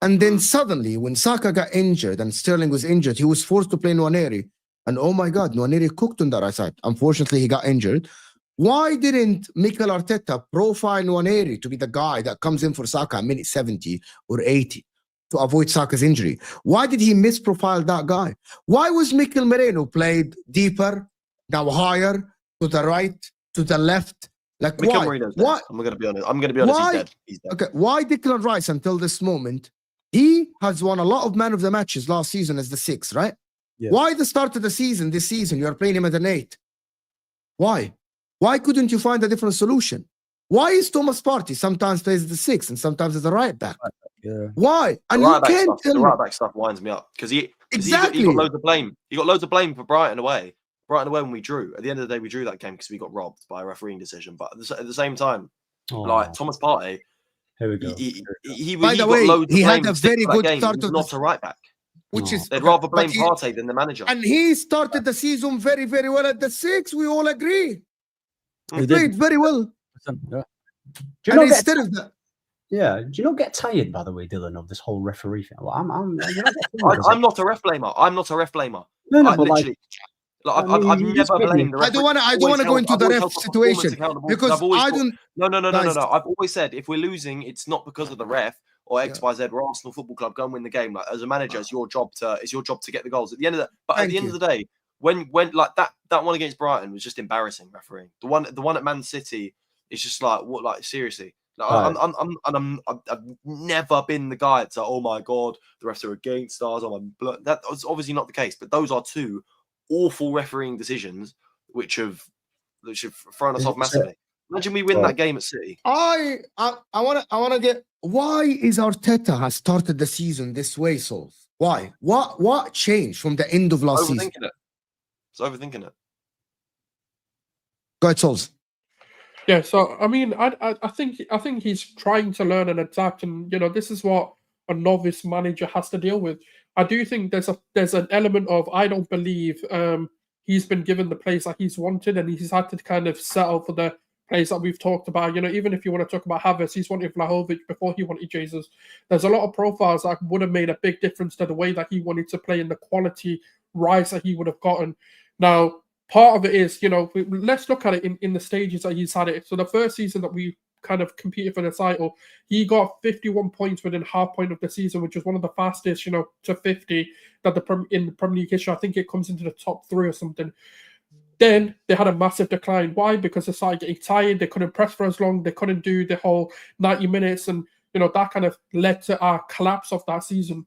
And then suddenly, when Saka got injured and Sterling was injured, he was forced to play Nwaneri. And oh my God, Nwaneri cooked on that right side. Unfortunately, he got injured. Why didn't Mikel Arteta profile Nwaneri to be the guy that comes in for Saka at minute 70 or 80? To avoid Saka's injury. Why did he misprofile that guy? Why was Mikel Merino played deeper, now higher, to the right, to the left? Like Mikel why? Merino's dead. Why? I'm gonna be honest. I'm gonna be honest. Why? He's dead. He's dead. Okay, why Declan Rice until this moment? He has won a lot of man of the matches last season as the 6, right? Yeah. Why the start of the season, this season, you are playing him as an 8? Why? Why couldn't you find a different solution? Why is Thomas Partey sometimes plays as the 6 and sometimes as a right back? Yeah. Why? And The you right back can't stuff. tell The me. right back stuff winds me up because he Exactly. got loads of blame. He got loads of blame for Brighton away. Brighton away when we drew. At the end of the day, we drew that game because we got robbed by a refereeing decision. But at the same time, like Thomas Partey, Here we go. he By the got way, loads of he had blame a to stick very for that good game. start He's of not the a right back. which is They'd rather blame but he- Partey than the manager. And he started the season very, very well at the 6. We all agree. He He played did. very well. Yeah. Do you And not get instead of that, do you not get tired, by the way, Dylan, of this whole referee thing? Well, I'm I'm not a ref blamer. I'm not a ref blamer. no, I but like, literally, like, I mean, I've you just never made me- blamed the I don't want to. I don't want to go into the ref situation because I've always I thought- don't. No. Guys. I've always said if we're losing, it's not because of the ref or XYZ. We're Arsenal Football Club. Go and win the game. Like as a manager, it's your job to get the goals. At the end of the Thank end of the day, when like that one against Brighton was just embarrassing refereeing. The one at Man City is just like what, like seriously. Like, Right. I've never been the guy to oh my god the refs are against us. That was obviously not the case. But those are two awful refereeing decisions which have thrown us off massively. Imagine we win that game at City. I want to get. Why is Arteta has started the season this way, Souls? Why? What changed from the end of last season? It's overthinking it. Go ahead, Souls. Yeah, so I mean, I think he's trying to learn and adapt, and this is what a novice manager has to deal with. I do think there's an element of I don't believe he's been given the place that he's wanted, and he's had to kind of settle for the place that we've talked about. Even if you want to talk about Havertz, he's wanted Vlahovic before he wanted Jesus. There's a lot of profiles that would have made a big difference to the way that he wanted to play and the quality rise that he would have gotten. Now, part of it is, let's look at it in the stages that he's had it. So the first season that we kind of competed for the title, he got 51 points within half point of the season, which was one of the fastest, to 50 that in the Premier League history. I think it comes into the top 3 or something. Then they had a massive decline. Why? Because they started getting tired. They couldn't press for as long. They couldn't do the whole 90 minutes. And, that kind of led to our collapse of that season.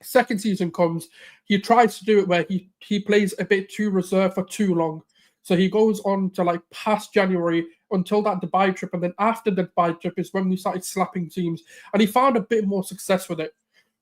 Second season comes, he tries to do it where he plays a bit too reserved for too long. So he goes on to like past January until that Dubai trip. And then after the Dubai trip is when we started slapping teams. And he found a bit more success with it.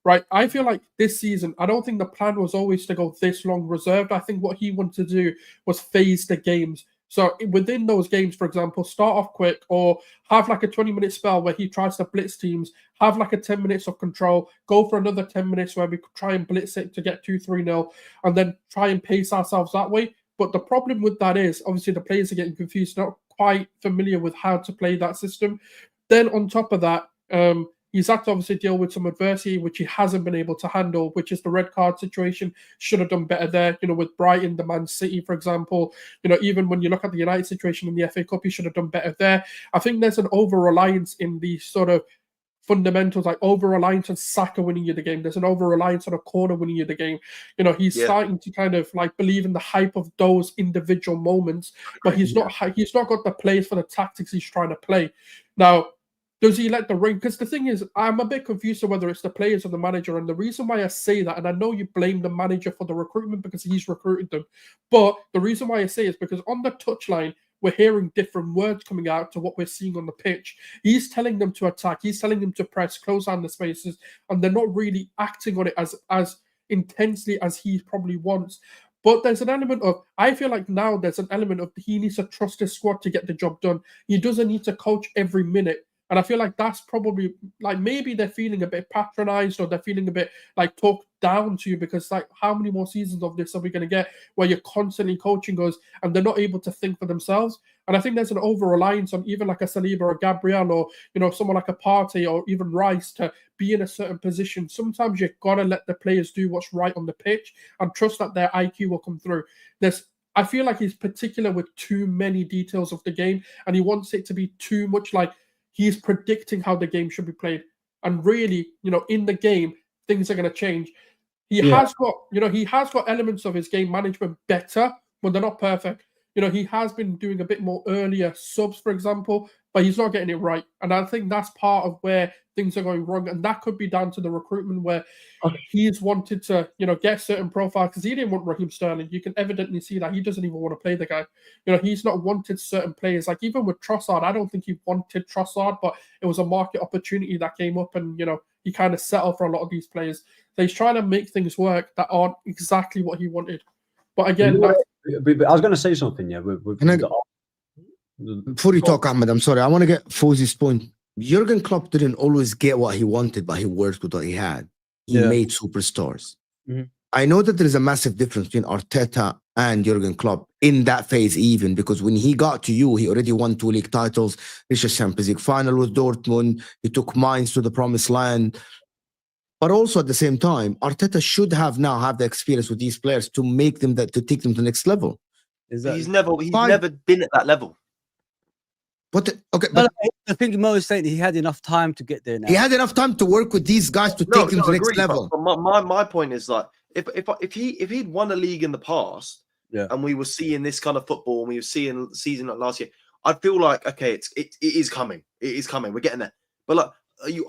Right, I feel like this season, I don't think the plan was always to go this long reserved. I think what he wanted to do was phase the games. So within those games, for example, start off quick or have like a 20-minute spell where he tries to blitz teams, have like a 10 minutes of control, go for another 10 minutes where we try and blitz it to get 2-3-0, and then try and pace ourselves that way. But the problem with that is, obviously, the players are getting confused, not quite familiar with how to play that system. Then on top of that, he's had to obviously deal with some adversity, which he hasn't been able to handle, which is the red card situation. Should have done better there, with Brighton, the Man City, for example. Even when you look at the United situation in the FA Cup, he should have done better there. I think there's an over-reliance in the sort of fundamentals, like over-reliance on Saka winning you the game. There's an over-reliance on a corner winning you the game. He's starting to kind of like believe in the hype of those individual moments, but he's not got the plays for the tactics he's trying to play. Now, Does he let the ring? Because the thing is, I'm a bit confused on whether it's the players or the manager. And the reason why I say that, and I know you blame the manager for the recruitment because he's recruited them, but the reason why I say is because on the touchline, we're hearing different words coming out to what we're seeing on the pitch. He's telling them to attack. He's telling them to press, close down the spaces, and they're not really acting on it as intensely as he probably wants. But there's an element of, I feel like now there's an element of he needs to trust his squad to get the job done. He doesn't need to coach every minute. And I feel like that's probably, like, maybe they're feeling a bit patronized or they're feeling a bit like talked down to you because, like, how many more seasons of this are we going to get where you're constantly coaching us and they're not able to think for themselves? And I think there's an over-reliance on even like a Saliba or a Gabriel or, you know, someone like a Partey or even Rice to be in a certain position. Sometimes you've got to let the players do what's right on the pitch and trust that their IQ will come through. I feel like he's particular with too many details of the game and he wants it to be too much like, he's predicting how the game should be played. And really, you know, in the game, things are going to change. He has got elements of his game management better, but they're not perfect. You know, he has been doing a bit more earlier subs, for example, but he's not getting it right. And I think that's part of where things are going wrong. And that could be down to the recruitment where he's wanted to, you know, get certain profiles because he didn't want Raheem Sterling. You can evidently see that he doesn't even want to play the guy. You know, he's not wanted certain players. Like even with Trossard, I don't think he wanted Trossard, but it was a market opportunity that came up and, you know, he kind of settled for a lot of these players. So he's trying to make things work that aren't exactly what he wanted. But again, I was going to say something, yeah. Before you talk, Ahmed, I'm sorry. I want to get Fozi's point. Jurgen Klopp didn't always get what he wanted, but he worked with what he had. He made superstars. Mm-hmm. I know that there is a massive difference between Arteta and Jurgen Klopp in that phase even, because when he got to you, he already won 2 league titles, reached a Champions League final with Dortmund, he took Mainz to the promised land. But also at the same time, Arteta should have the experience with these players to make them to take them to the next level. He's never been at that level. I think Mo is saying he had enough time to get there now. He had enough time to work with these guys to take them to the next level. But my point is like if he'd won a league in the past, and we were seeing this kind of football and we were seeing the season like last year, I'd feel like okay, it is coming. It is coming. We're getting there. But like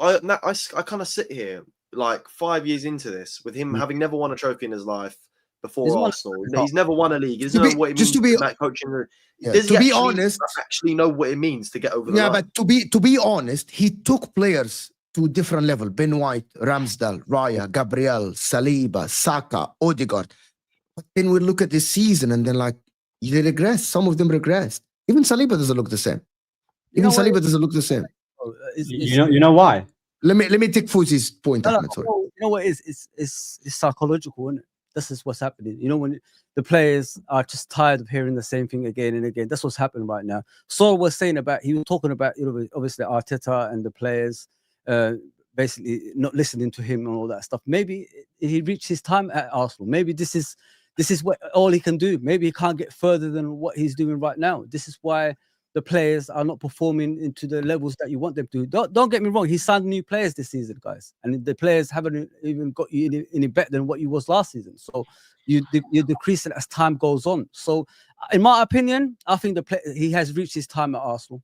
I kind of sit here like 5 years into this with him having never won a trophy in his life before Arsenal. He's never won a league. He doesn't know what it means to be coaching. To be honest, actually know what it means to get over the line. But to be honest, he took players to a different level. Ben White, Ramsdale, Raya, Gabriel, Saliba, Saka, Odegaard. But then we look at this season and then like they regress. Some of them regressed. Even Saliba doesn't look the same. You know why? Let me take Fuzi's point. You know what? It's psychological, isn't it? This is what's happening. You know, when the players are just tired of hearing the same thing again and again. That's what's happening right now. Saul was talking about, you know, obviously Arteta and the players basically not listening to him and all that stuff. Maybe he reached his time at Arsenal. Maybe this is what all he can do. Maybe he can't get further than what he's doing right now. This is why the players are not performing into the levels that you want them to. Don't get me wrong. He signed new players this season, guys, and the players haven't even got you any better than what you was last season. So you decrease it as time goes on. So, in my opinion, I think he has reached his time at Arsenal.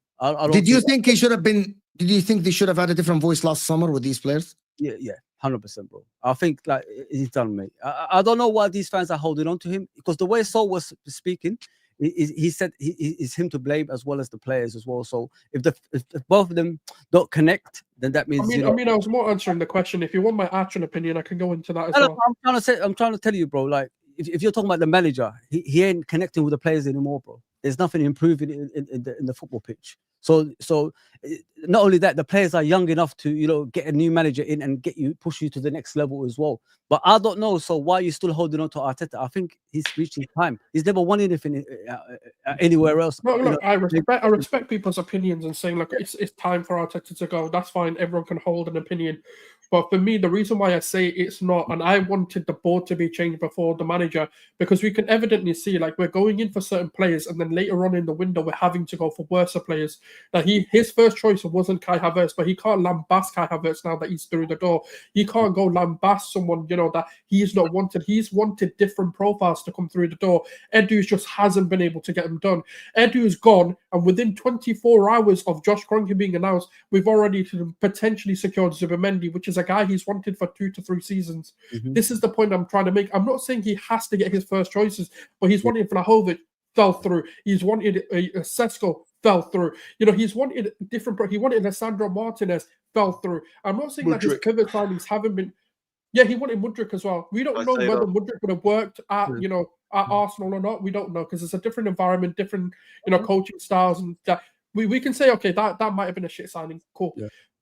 Did you think he should have been? Did you think they should have had a different voice last summer with these players? Yeah, 100%, bro. I think like he's done, mate. I don't know why these fans are holding on to him because the way Saul was speaking. He said it's him to blame as well as the players as well. So if both of them don't connect, then that means. I was more answering the question. If you want my actual opinion, I can go into that as well. I'm trying to tell you, bro. Like if you're talking about the manager, he ain't connecting with the players anymore, bro. There's nothing improving in the football pitch. So not only that, the players are young enough to, you know, get a new manager in and push you to the next level as well. But I don't know. So why are you still holding on to Arteta? I think he's reached his time. He's never won anything anywhere else. No, look, I respect people's opinions and saying, look, it's time for Arteta to go. That's fine. Everyone can hold an opinion. But for me, the reason why I say it's not, and I wanted the board to be changed before the manager, because we can evidently see, like, we're going in for certain players, and then later on in the window, we're having to go for worse players. That his first choice wasn't Kai Havertz, but he can't lambast Kai Havertz now that he's through the door. He can't go lambast someone, that he's not wanted. He's wanted different profiles to come through the door. Edu just hasn't been able to get them done. Edu's gone, and within 24 hours of Josh Kroenke being announced, we've already potentially secured Zubimendi, which is a guy he's wanted for 2 to 3 seasons. This is the point I'm trying to make. I'm not saying he has to get his first choices, but he's wanted Vlahovic, fell through. He's wanted Sesko, fell through. He's wanted different. He wanted Alessandro Martinez, fell through. I'm not saying that his pivot signings haven't been. Yeah, he wanted Mudryk as well. We don't know whether Mudryk would have worked at at Arsenal or not. We don't know because it's a different environment, different coaching styles, and that we can say okay that might have been a shit signing. Cool,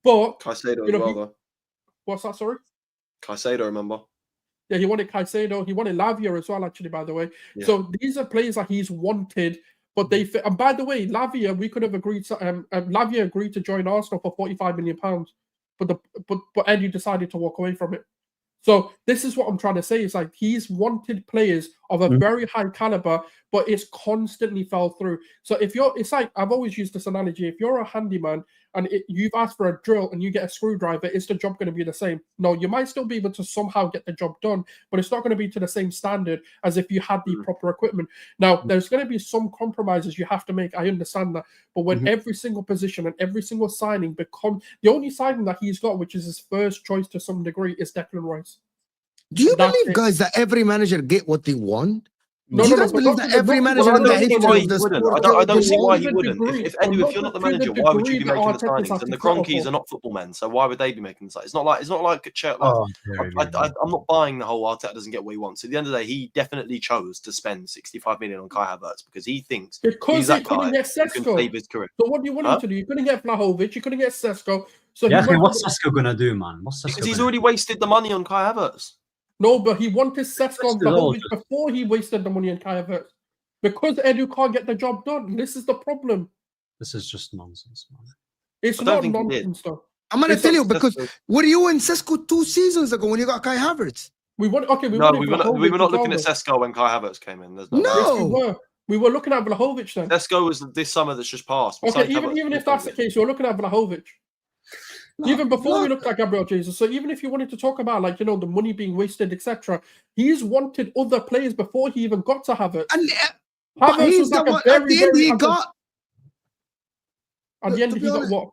but Caicedo as well though. What's that? Sorry, Caicedo, remember? Yeah, he wanted Caicedo. He wanted Lavia as well, actually, by the way. Yeah. So these are players that he's wanted, but they fit. And by the way, Lavia, we could have agreed to Lavia agreed to join Arsenal for £45 million, but Eddie decided to walk away from it. So this is what I'm trying to say. It's like he's wanted players of a very high caliber, but it's constantly fell through. So it's like I've always used this analogy. If you're a handyman and you've asked for a drill and you get a screwdriver, is the job going to be the same? No, you might still be able to somehow get the job done, but it's not going to be to the same standard as if you had the proper equipment. Now, there's going to be some compromises you have to make. I understand that. But when every single position and every single signing becomes the only signing that he's got, which is his first choice to some degree, is Declan Rice. Do you believe, guys, that every manager get what they want? Do you guys believe that every manager in the history of the sport? I don't see why he wouldn't. If you're not the manager, why would you be making the signings? And the Kroenkes are not football men, so why would they be making the signings? It's not like I'm not buying the whole Arteta doesn't get what he wants. At the end of the day, he definitely chose to spend 65 million on Kai Havertz because he thinks he's that guy who can save his career. So what do you want him to do? You couldn't get Vlahovic, you couldn't get Sesko. So what's Sesko gonna do, man? Because he's already wasted the money on Kai Havertz. No, but he wanted Sesko and Vlahovic before he wasted the money on Kai Havertz. Because Edu can't get the job done. This is the problem. This is just nonsense, man. It's not nonsense, though. I'm going to tell you, because were you in Sesko 2 seasons ago when you got Kai Havertz? We were not looking at Sesko when Kai Havertz came in. No. Yes, we were looking at Vlahovic then. Sesko was this summer that's just passed. Okay, even if that's the case, we're looking at Vlahovic. Even before we looked at Gabriel Jesus. So even if you wanted to talk about the money being wasted, etc., he's wanted other players before he even got to Havertz. And Havertz was like at the end he got. At the end he got what?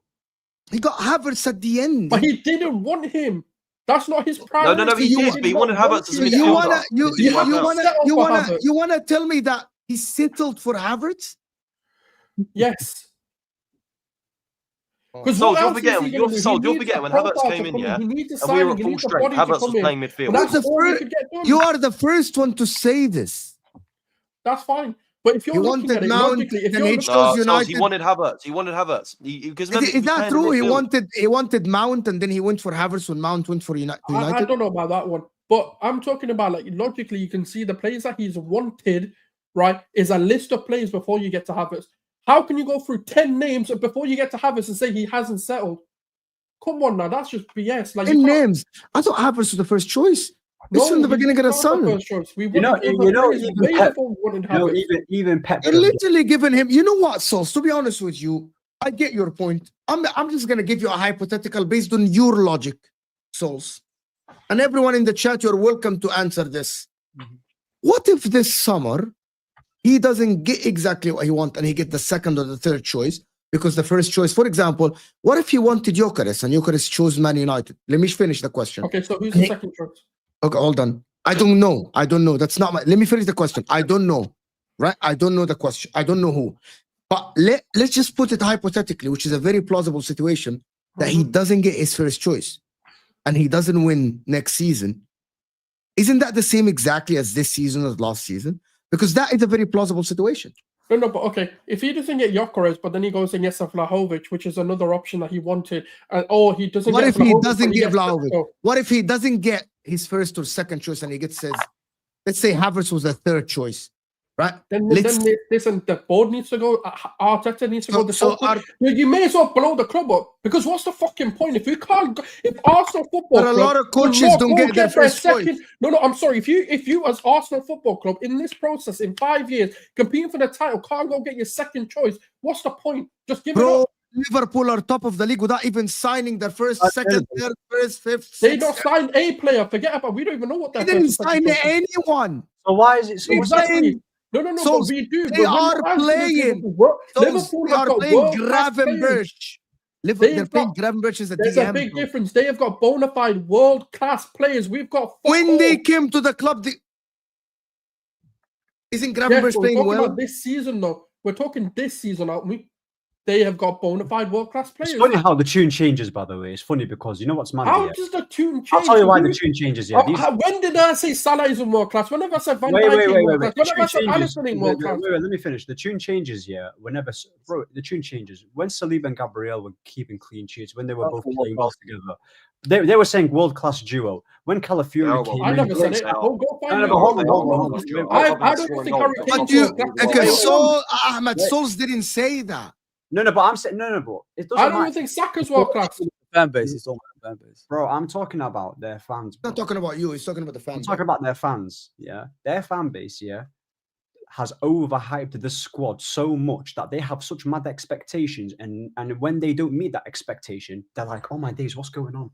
He got Havertz at the end. But he didn't want him. That's not his priority. No, he did. But he wanted Havertz as a midfielder. You wanna tell me that he settled for Havertz? Yes. Because you're forgetting when Havertz came in, and we were at full strength. Havertz was playing midfield. You are the first one to say this. That's fine. But if you're looking at it logically, he wanted Havertz. He wanted Havertz. Is that true? He wanted Mount, and then he went for Havertz when Mount went for United. I don't know about that one, but I'm talking about logically. You can see the players that he's wanted. Right, is a list of players before you get to Havertz. How can you go through 10 names before you get to Havertz and say he hasn't settled? Come on now, that's just BS. 10 names. I thought Havertz was the first choice. This from the beginning of the summer. Even Pep. They're literally giving him. You know what, Sauce? To be honest with you, I get your point. I'm just gonna give you a hypothetical based on your logic, Sauce. And everyone in the chat, you're welcome to answer this. What if this summer he doesn't get exactly what he wants and he gets the second or the third choice? Because the first choice, for example, what if he wanted Gyökeres and Gyökeres chose Man United? Let me finish the question. Okay, so who's the second choice? Okay, hold on. I don't know. That's not my... Let me finish the question. I don't know. Right? I don't know the question. I don't know who. But let's just put it hypothetically, which is a very plausible situation, that he doesn't get his first choice and he doesn't win next season. Isn't that the same exactly as this season as last season? Because that is a very plausible situation. No, but okay. If he doesn't get Gyökeres, but then he goes and gets Vlahovic, which is another option that he wanted, he doesn't. What if he doesn't get Vlahovic? What if he doesn't get his first or second choice and he gets let's say Havertz was the third choice, right? Then Let's- listen, the board needs to go. Arteta needs to go. You may as well blow the club up, because what's the fucking point if you can't? If Arsenal Football But a Club lot of will coaches not don't go get their first choice. second. No, I'm sorry. If you as Arsenal Football Club in this process in 5 years competing for the title can't go get your second choice, what's the point? Just give it Bro, up. Liverpool are top of the league without even signing their first, second, third, first, fifth, They sixth. don't sign a player. Forget about. We don't even know what They that. didn't sign anyone. So why is it so? Exactly. No. So But we do. they But when are Arsenal playing. Liverpool They have are got playing world-class players. Gravenberch. They're They've playing got- Gravenberch as a There's DM. a big bro. difference. They have got bona fide world-class players. We've got fuck When all. they came to the club, isn't Yes, Gravenberch but we're playing talking well? about this season, though. We're talking this season, aren't we? They have got bona fide world-class players. It's funny how the tune changes, by the way. It's funny because you know what's mad? How Yeah? does the tune change? I'll tell you why the tune changes. Yeah, When did I say Salah is in world class? Whenever I said Van wait. Dijk in The world class, whenever I tune said changes. Alisson in world class. Wait, let me finish. The tune changes. Yeah, whenever the tune changes. When Saliba and Gabriel were keeping clean sheets, when they were both playing well together, they were saying world class duo. When Calafiori came, I never said it. Yeah. Go find No, it. but hold on. I don't think Harry Kane But you, world class. okay, Wait, so Ahmed Souls didn't say that. No, but I'm saying no, but it doesn't I matter. don't think Saka's world class. Fan base. It's all fan base. Bro, I'm talking about their fans. He's not bro. talking about you. He's talking about the I'm fans. talking about their fans. Yeah, their fan base. Yeah, has overhyped the squad so much that they have such mad expectations, and when they don't meet that expectation, they're like, "Oh my days, what's going on?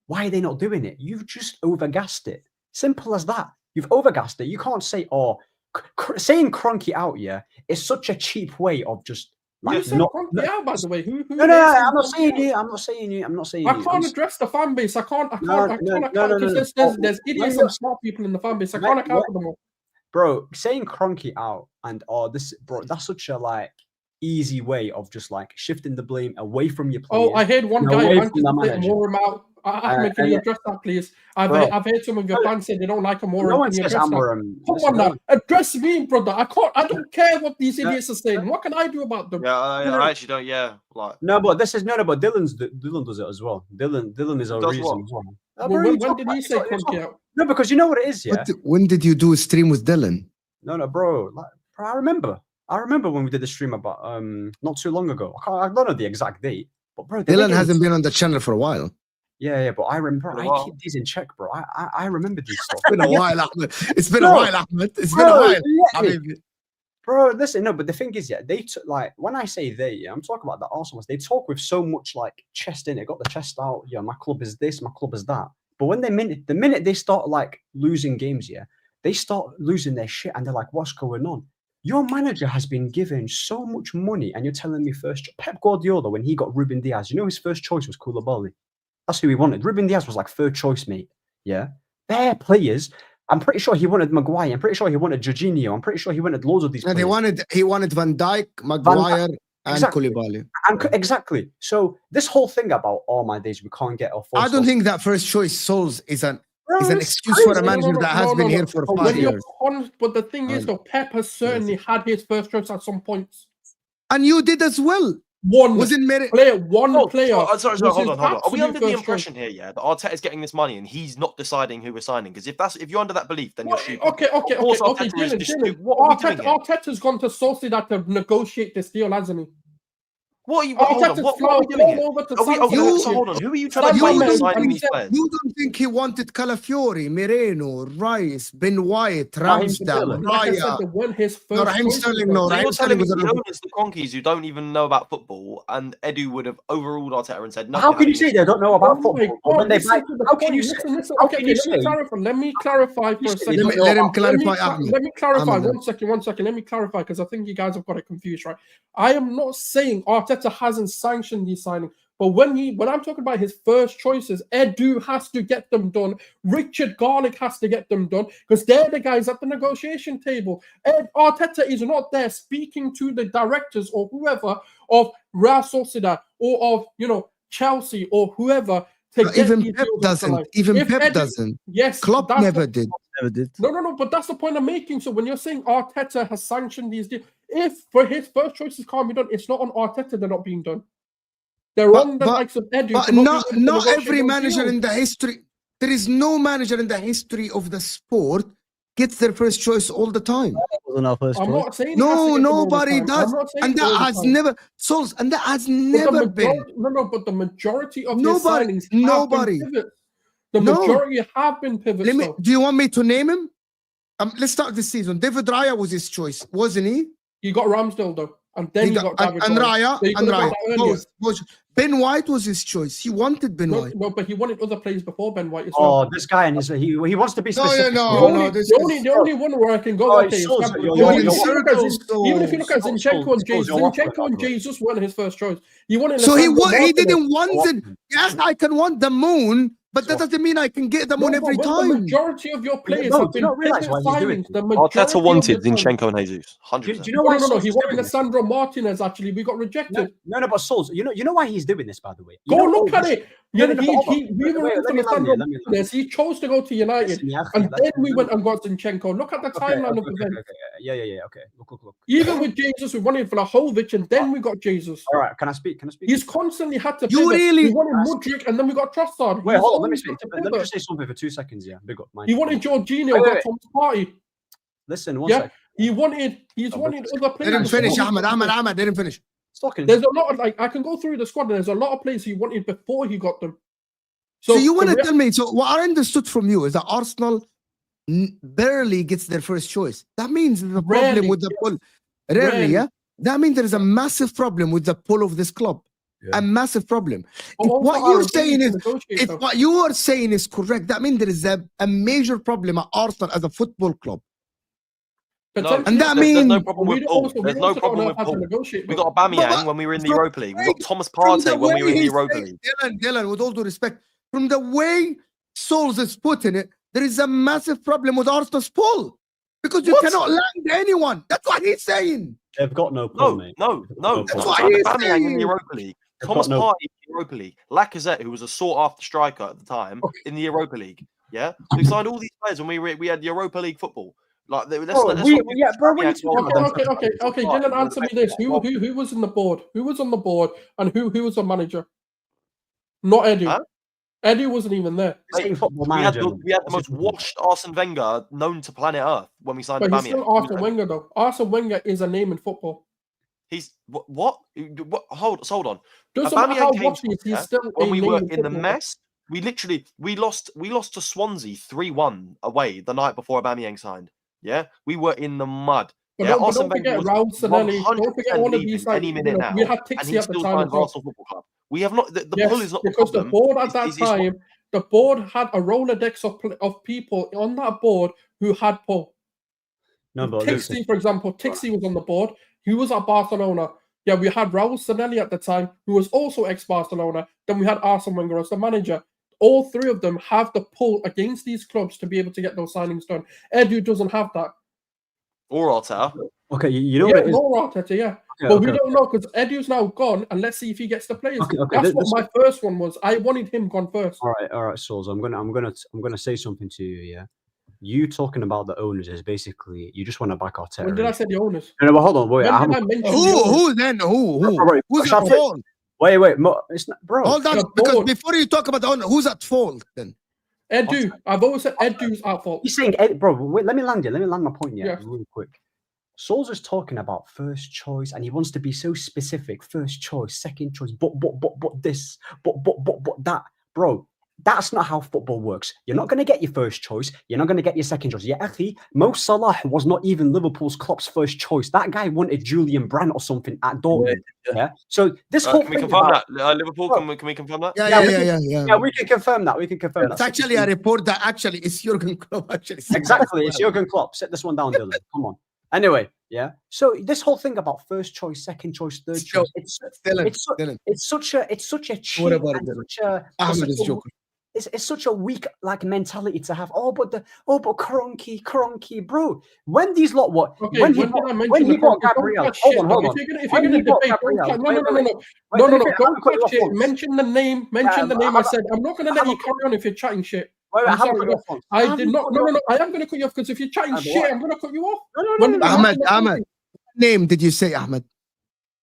Why are they not doing it? You've just overgassed it. Simple as that. You've overgassed it. You can't say, oh, saying Kroenke out, yeah, is such a cheap way of just like You said not. Kroenke out, by the way. Who No, I'm not saying you. I'm not saying you. I'm not saying I you. can't address the fan base. I can't account because no. there's idiots and smart people in the fan base. I can't account for them all. Bro, saying Kroenke out and that's such a like easy way of just like shifting the blame away from your players. Oh, I heard one and guy away wanted from the to manager. more him out. Ahmed, can you address that, please? I've heard some of your fans say they don't like him more. No one Can you says address that? Amorim. Come on now, address me, brother. I don't care what these idiots are saying. What can I do about them? Yeah, I actually don't. Yeah, like No, but this is no, but Dylan does it as well. Dylan is a Does reason what? as well. Well, when did he say Kroenke out? No, because you know what it is, yeah. When did you do a stream with Dylan? No, bro. Like, bro, I remember when we did the stream about not too long ago. I don't know the exact date, but bro, Dylan hasn't been on the channel for a while. Yeah, but I remember. Been a I while. keep these in check, bro. I remember these stuff. It's been a while, Ahmed. It's been a Bro, while, Ahmed. It's been a Bro, while. I literally. mean, Bro, listen, no, but the thing is, yeah, they took like when I say they, yeah, I'm talking about the Arsenal ones. They talk with so much like chest in it, got the chest out. Yeah, my club is this, my club is that. But when the minute they start like losing games, yeah, they start losing their shit, and they're like, "What's going on?" Your manager has been given so much money, and you're telling me Pep Guardiola when he got Ruben Diaz, you know his first choice was Koulibaly. That's who he wanted. Ruben Diaz was like third choice, mate. Yeah, their players. I'm pretty sure he wanted Maguire. I'm pretty sure he wanted Jorginho. I'm pretty sure he wanted loads of these. and players. he wanted Van Dijk, Maguire, and Exactly. Koulibaly. Exactly. So this whole thing about my days we can't get off. I don't think that first choice Souls is an excuse for a manager that has been here for But 5 when you're years. honest, but the thing is, though, Pep has certainly had his first choice at some points. And you did as well. One Wasn't Merit? player, one player. Sorry, was hold his on. Are we absolute under the first impression here, yeah, that Arteta's getting this money and he's not deciding who we're signing? Because if you're under that belief, then you're stupid. Okay. Dylan, What are we doing here? Arteta's gone to Sociedad to negotiate this deal, hasn't he? What are you? Hold on. What are we doing here? Over to So hold on. Who are you trying to You find don't signing think- these players? You don't think he wanted Calafiori, Moreno, Rice, Ben White, Ramsdale, Like I said, Raya? they weren't his first No, Raheem choices, Sterling, though. no. So Raheem you're Sterling telling me was the a owners, the Conkeys, who don't even know about football, and Edu would have overruled Arteta and said, "No." How can you say they don't know about Oh my football? But when God, they listen buy, to the how can point. you say? Listen. How Okay, can you let me say? clarify. Let me clarify for a You second. say Let him clarify, Ahmed. Let me clarify. Ahmed. One second. Let me clarify because I think you guys have got it confused, right? I am not saying Arteta hasn't sanctioned these signings, but when I'm talking about his first choices, Edu has to get them done. Richard Garlick has to get them done because they're the guys at the negotiation table. Arteta is not there speaking to the directors or whoever of Real Sociedad or of Chelsea or whoever. Even Pep doesn't. Even Pep doesn't. Yes, Klopp that's never did. Never did. No, but that's the point I'm making. So when you're saying Arteta has sanctioned these deals, if for his first choices can't be done, it's not on Arteta they're not being done. They're on the likes of Edu. But for not being able to negotiate every those manager deals. in the history. There is no manager in the history of the sport gets their first choice all the time. That wasn't our first I'm choice. not saying it has to No, get them all the nobody time. does. I'm not saying And it all that the has time. never Souls, and that has But the never been. majority, no, but the majority of his Nobody- signings nobody. have been pivots. The No. majority have been pivots. Let me. though. Do you want me to name him? Let's start this season. David Raya was his choice, wasn't he? You got Ramsdale though, and then you got David and Raya. Raya So you and could've got Raya. that earlier. Both. Ben White was his choice. He wanted Ben No, White. no, but he wanted other players before Ben White as well. Oh, this guy and he wants to be No, specific. no, bro. no. This the is- only one where I can go, Oh, okay, is Souls, Gabriel. you're- Even you're- if you look at Souls, Zin- even if you look at Souls, Zinchenko and Souls, you're watching, Zinchenko and by the way. Jesus weren't his first choice. He wanted So he Lisandro Martinez. didn't want it. Watford. Yes, I can want the moon, but that So- doesn't mean I can get the No, moon but every when time. the majority of your players No, have do you been not realise pivot why he's doing signings. it? The majority Arteta of wanted the time- Zinchenko and Jesus. Do 100%. you know No, why no, no, Souls he is wanted doing this? Lisandro Martinez. Actually, we got rejected. No, but Souls, you know why he's doing this, by the way. Go look at it. No, no, no, hold on. We were Wait, looking let for me land Lisandro here, let me land Martinez. He chose to go to United, Listen, yeah, and let's- then we went and got Zinchenko. Look at the timeline of events. Yeah, okay. Look. Even with Jesus, we wanted Vlahovic, and then we got Jesus. All right, can I speak? He's constantly had to You pivot. really- We wanted Mudryk, and then we got Trossard. Wait, He's hold on. Let me always speak. had to Let me pivot. just say something for 2 seconds. Yeah, big up. Mind He you. wanted Jorginho, Wait, got wait. Thomas Partey. Listen, one Yeah, sec. he's wanted other players. Didn't finish, before he got them. Ahmed didn't finish. Talking. There's a lot of I can go through the squad, and there's a lot of players he wanted before he got them. So you want the to tell me? So what I understood from you is that Arsenal barely gets their first choice. That means the problem Rarely, with the pull. Rarely, Rarely. yeah. That means there is a massive problem with the pull of this club. Yeah. A massive problem. But If also what our you're ability saying to is, negotiate, if though. what you are saying is correct, that means there is a major problem at Arsenal as a football club. Potentially, And that There's no mean- problem we with don't Paul. also- we There's no also don't problem know with how to Paul. negotiate, We though. got Aubameyang But- when we were in the from- Europa League. We got Thomas From the Partey when we were in the he's Europa saying- League. Dylan, with all due respect, from the way Souls is putting it, there is a massive problem with Arsenal's pull because you What? cannot land anyone. That's what he's saying. They've got no pull, mate. No. That's We what signed he's Aubameyang in saying. the Europa League. They've Thomas got no- Partey in the Europa League. Lacazette, who was a sought-after striker at the time, in the Europa League. Yeah, we signed all these players when we had Europa League football. Like, let's Bro, let's we- not give yeah, bro, when you Aubameyang talk all about the them- Okay. Dylan, answer me this: who was on the board? Who was on the board, and who was the manager? Not Edu. Huh? Edu wasn't even there. This ain't football We had manager. the most washed Arsene Wenger known to planet Earth when we signed But he's Aubameyang. still Arsene Wenger, though. Arsene Wenger is a name in football. He's what? Hold on. Doesn't matter how Aubameyang came washed to he is, us, he's yeah, still when a we name were in in the football. mess. We lost to Swansea 3-1 away the night before Aubameyang signed. Yeah, we were in the mud. But Yeah, don't Arsene forget Wenger Raul was Sanelli. 100% Don't forget all of leaving these. any minute now, we had and Tixi he at the still time signed as for well. Arsenal Football Club. We have not. The Yes, pull is not the because problem. the board at It's- that it's what- time, the board had a Rolodex of people on that board who had pull. No, but listen. Tixi, for example, Tixi was on the board. He was at Barcelona. Yeah, we had Raul Sanelli at the time, who was also ex-Barcelona. Then we had Arsene Wenger as the manager. All three of them have the pull against these clubs to be able to get those signings done. Edu doesn't have that. Or Arteta. Okay, you know Yeah, what it is. more Arteta, yeah. Okay, But we okay. don't know because Edu's now gone, and let's see if he gets the players. Okay, That's what this- my first one was. I wanted him gone first. All right, Souls. I'm gonna say something to you. Yeah, you talking about the owners is basically you just want to back Arteta. When did I say the owners? No, but hold on, wait. When I did I haven't. mention the owners? Who then? Who? Bro, Who's shall at I say- fault? Wait. It's not, bro. Hold on, The because board. before you talk about the owner, who's at fault then? Edu. I've always said Edu's at fault. You're saying, bro. Wait, let me land here. Let me land my point. Yeah, Yeah. really quick. Souls is talking about first choice, and he wants to be so specific. First choice, second choice, but this, but that, bro. That's not how football works. You're not going to get your first choice. You're not going to get your second choice. Yeah, akhi, Mo Salah was not even Liverpool's Klopp's first choice. That guy wanted Julian Brandt or something at Dortmund. Yeah. So this whole Can we thing confirm about- that? Liverpool, can we confirm that? Yeah, Yeah, we yeah. we can confirm that. We can confirm It's that. actually a report that actually it's Jurgen Klopp. Actually, Exactly. It's Jurgen Klopp. Set this one down, Dylan. Come on. Anyway, yeah. So this whole thing about first choice, second choice, third choice, Dylan. it's such a cheap What about and Dylan? such a Ahmed is joking. it's such a weak like mentality to have. But Kroenke, bro. When these lot Okay, when he when did I mention when he the bought Kroenke? Don't Gabriel, chat hold shit, on. though. If you're When gonna he bought debate, don't Gabriel, chat. No, wait, no. let me Don't cut you chat shit. off once. Mention the name. Mention the name. I said I'm not gonna let you haven't- carry on if you're chatting shit. Wait, I I'm haven't sorry, cut you off once. I haven't did not. cut No, you no. off. I am gonna cut you off because if you're chatting but shit, what? I'm gonna cut you off. No. When did I Ahmed, mention the Ahmed. Kroenke? Name did you say, Ahmed?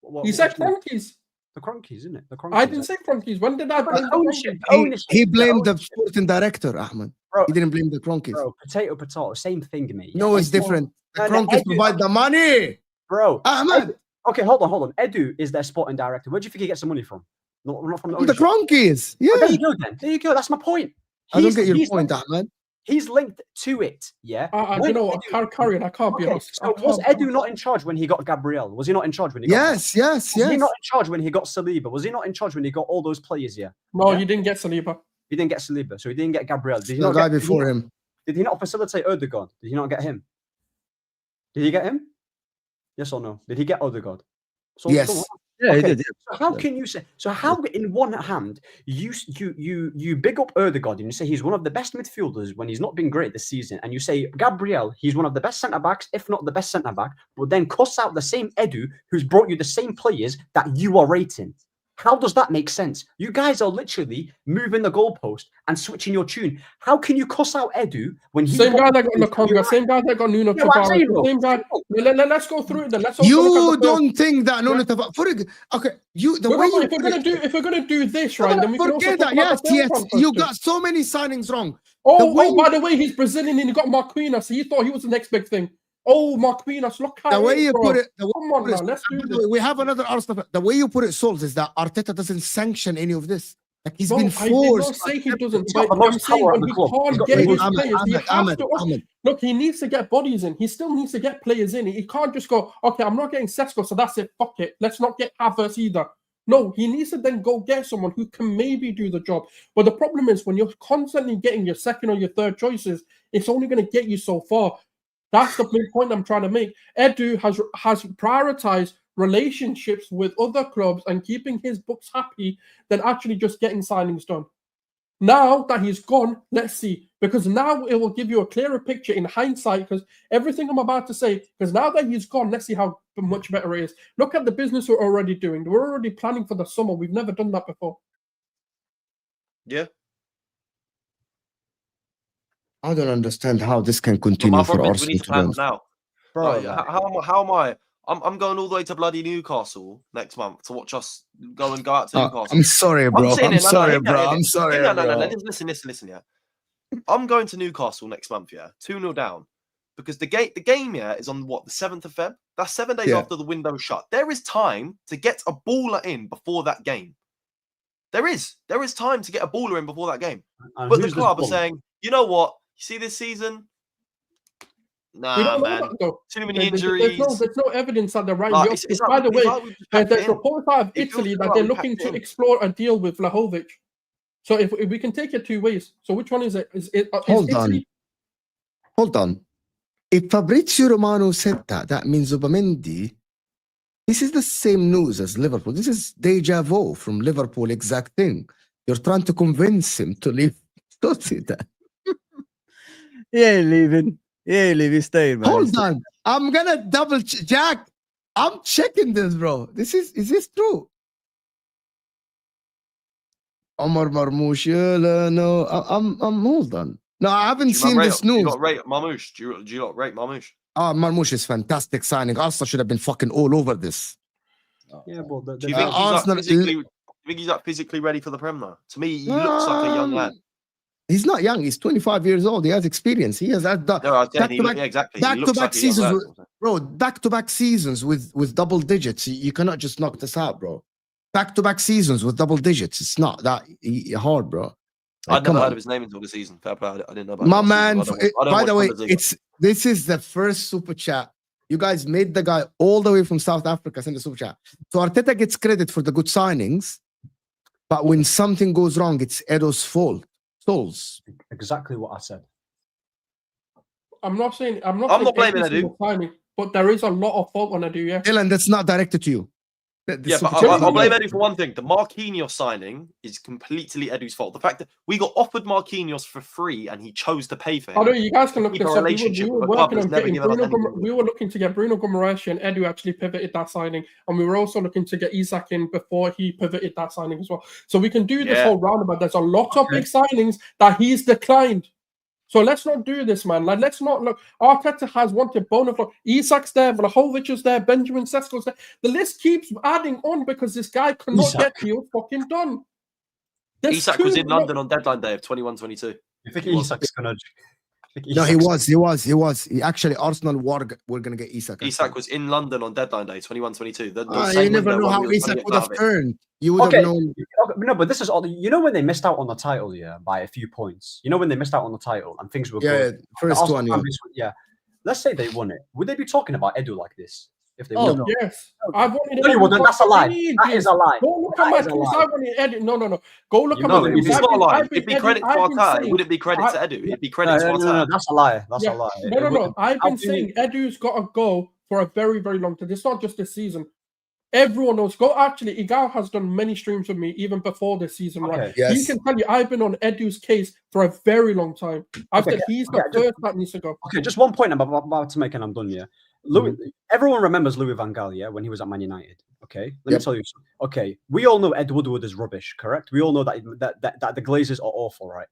What- You said what- Kroenke's. the Kroenkes, isn't it? The I Kroenkes. didn't say Kroenke's. When did I? But blame the ownership, Kroenke? ownership. He blamed the sporting director, Ahmed. Bro, He didn't blame the Cronkies. bro, potato, same thing, mate. No, it's Edu- different. The No, no, Cronkies Edu- provide the money. Bro, Ahmed, Edu- okay, hold on. Edu is their sporting director. Where do you think he gets the money from? Not from the the ownership. Cronkies. Oh, there Yeah. you go then. There you go. That's my point. I don't get your he's point, linked- Ahmed. He's linked to it, yeah. You When know what? Carry on. I can't be Okay, honest. so was Edu not in charge when he got Gabriel? Was he not in charge when he got Yes, yes, Was he yes. not in charge when he got Saliba? Was he not in charge when he got all those players? Yeah, No, Yeah? he didn't get Saliba. he didn't get Saliba, so he didn't get Gabriel. Did he The not guy get, before him. Did he not facilitate Odegaard? Did he not get him? Did he get him? Yes or no? Did he get Odegaard? So, Yes. so- Yeah, okay, he did. Yeah. So how can you say? So how, in one hand, you big up Odegaard and you say he's one of the best midfielders when he's not been great this season, and you say Gabriel, he's one of the best centre backs, if not the best centre back, but then cuss out the same Edu who's brought you the same players that you are rating. How does that make sense? You guys are literally moving the goalpost and switching your tune. How can you cuss out Edu when he Same guy that got you're Nakonga, right. same guy that got Nuno Yeah, what I'm Tavares, saying, bro. same guy. Let's go through it then. Let's also You look at the don't think that no, Yeah. okay, you the Well, way no, you if we're put gonna it- if we're gonna do this No, right, no, then we can also forget talk that. about Yes, the third yes, one you first, got so many signings wrong. Oh, way by the way, he's Brazilian and he got Marquinhos. So he thought he was the next big thing. Oh, Marquinhos, look at The way you bro. put it, the way Come you on put now, it, let's do by the this. way, we have another Arsenal. The way you put it, Souls, is that Arteta doesn't sanction any of this. Like he's No, been I did not forced. say he doesn't. He's got But the I'm most saying power at when the he club. He's can't got get the his most- players, he has to. Ahmed. Look, he needs to get bodies in. He still needs to get players in. He can't just go, okay, I'm not getting Sesko, so that's it. Fuck it. Let's not get Havertz either. No, he needs to then go get someone who can maybe do the job. But the problem is when you're constantly getting your second or your third choices, it's only going to get you so far. That's the main point I'm trying to make. Edu has prioritized relationships with other clubs and keeping his books happy than actually just getting signings done. Now that he's gone, let's see. Because now it will give you a clearer picture in hindsight. Because everything I'm about to say, because now that he's gone, let's see how much better it is. Look at the business we're already doing. We're already planning for the summer. We've never done that before. Yeah. I don't understand how this can But continue my for problem is we Arsenal. need to To be plan honest. now. Bro, Like, like- how am I? I'm going all the way to bloody Newcastle next month to watch us go out to Newcastle. I'm sorry, bro. saying I'm it, no, sorry, hear bro. that, I'm sorry, No, bro. listen, yeah. I'm going to Newcastle next month, yeah. 2-0 down. Because the game, yeah, is on what, the 7th of Feb? That's 7 days Yeah. after the window shut. There is time to get a baller in before that game. There is time to get a baller in before that game. and But the who's this club are ball? saying, you know what? You see this season? We Nah, don't know man. that, though. Too many There's injuries. no evidence that they're right. Like, it's By like, the way, we just packed it there's in. reports out of It feels Italy that like they're we looking packed it to in. explore a deal with Vlahovic. So if we can take it two ways. So which one is it? Is Hold on. Italy? Hold on. If Fabrizio Romano said that, that means Zubimendi. This is the same news as Liverpool. This is deja vu from Liverpool, exact thing. You're trying to convince him to leave. Don't say that. He ain't leaving. He ain't leaving. He's staying, man. Hold on. I'm gonna double Jack. I'm checking this, bro. Is this true? Omar Marmoush, no, I'm hold on. No, I haven't Do you seen rate- this Do you news. not rate Marmoush? Do you not rate Marmoush? Marmoush is fantastic signing. Arsenal should have been fucking all over this. Yeah, but Do you think Arsenal- he's like physically ready for the Prem now? To me, he looks like a young lad. He's not young. He's 25 years old. He has experience. He has that. No, I was saying back-to-back- yeah, exactly. He looks back-to-back like a young seasons lad. Bro, back-to-back seasons with double digits. You cannot just knock this out, bro. Back-to-back seasons with double digits. It's not that hard, bro. I'd Like, come never heard on. of his name until the season. Fair play. I didn't know about My him man, last season. I don't by the way, watch Bundesliga. this is the first super chat. You guys made the guy all the way from South Africa send the super chat. So Arteta gets credit for the good signings, but when something goes wrong, it's Edo's fault. Souls. exactly what I said. I'm not saying I'm not blaming every single signing, but there is a lot of fault on Edu. Yeah. Dylan, that's not directed to you. The Yeah, but super chat- I'll blame Edu for one thing. The Marquinhos signing is completely Edu's fault. The fact that we got offered Marquinhos for free and he chose to pay for him. I know you guys can look Keep this our up. relationship We were with a club working that's on never getting given us Bruno. anything. We were looking to get Bruno Guimaraes, and Edu actually pivoted that signing, and we were also looking to get Isak in before he pivoted that signing as well. So we can do this Yeah. whole roundabout. There's a lot of big signings that he's declined. So let's not do this, man. Like, let's not look. Arteta has wanted Bonafide. Isak's there, Vlahovic is there, Benjamin Sesko's there. The list keeps adding on because this guy cannot Isak. get deals fucking done. There's Isak too was in much- London on deadline day of 21-22. You think He was. Isak's gonna? No, he was. He actually, Arsenal were going to get Isak. Isak was in London on deadline day, 21-22. You never know how Isak would have turned. You would Okay. have known. Okay, no, but this is all. You know when they missed out on the title, yeah, by a few points. You know when they missed out on the title and things were Yeah, good. first one. Yeah. Yeah. Let's say they won it. Would they be talking about Edu like this if they Oh, won? no. Yes, I've wanted. No, you wouldn't. That's a lie. That is a lie. Go look at my tweets. I wanted Edu. No. Go look at my No, tweets. it's not a lie. I've been It'd be Edu- credit to I've been Arteta. It saying- wouldn't be credit to Edu. It'd be credit to No, Arteta. that's a lie. That's Yeah. a lie. No. I've How been can you- saying Edu's got to go for a very, very long time. It's not just this season. Everyone knows. Go. Actually, Igal has done many streams with me even before this season. Okay. Right? Yes. He can tell you I've been on Edu's case for a very long time. I've said he's the first that needs to go. Okay, just one point I'm about to make and I'm done, yeah. Everyone remembers Louis van Gaal, yeah, when he was at Man United. Okay, let me tell you something. Okay, we all know Ed Woodward is rubbish, correct? We all know that the Glazers are awful, right?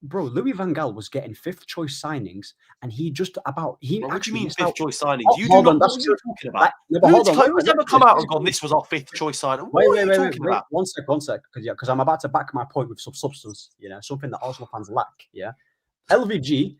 Bro, Louis van Gaal was getting fifth choice signings, and he just about he What do actually you mean missed fifth out- choice signings? Oh, You do hold not on, know that's what true. you're talking about. No, but hold on, Who's ever come out and gone, this was our fifth choice signing? What are you talking about? One sec, because I'm about to back my point with some substance, you know, something that Arsenal fans lack, yeah. LVG,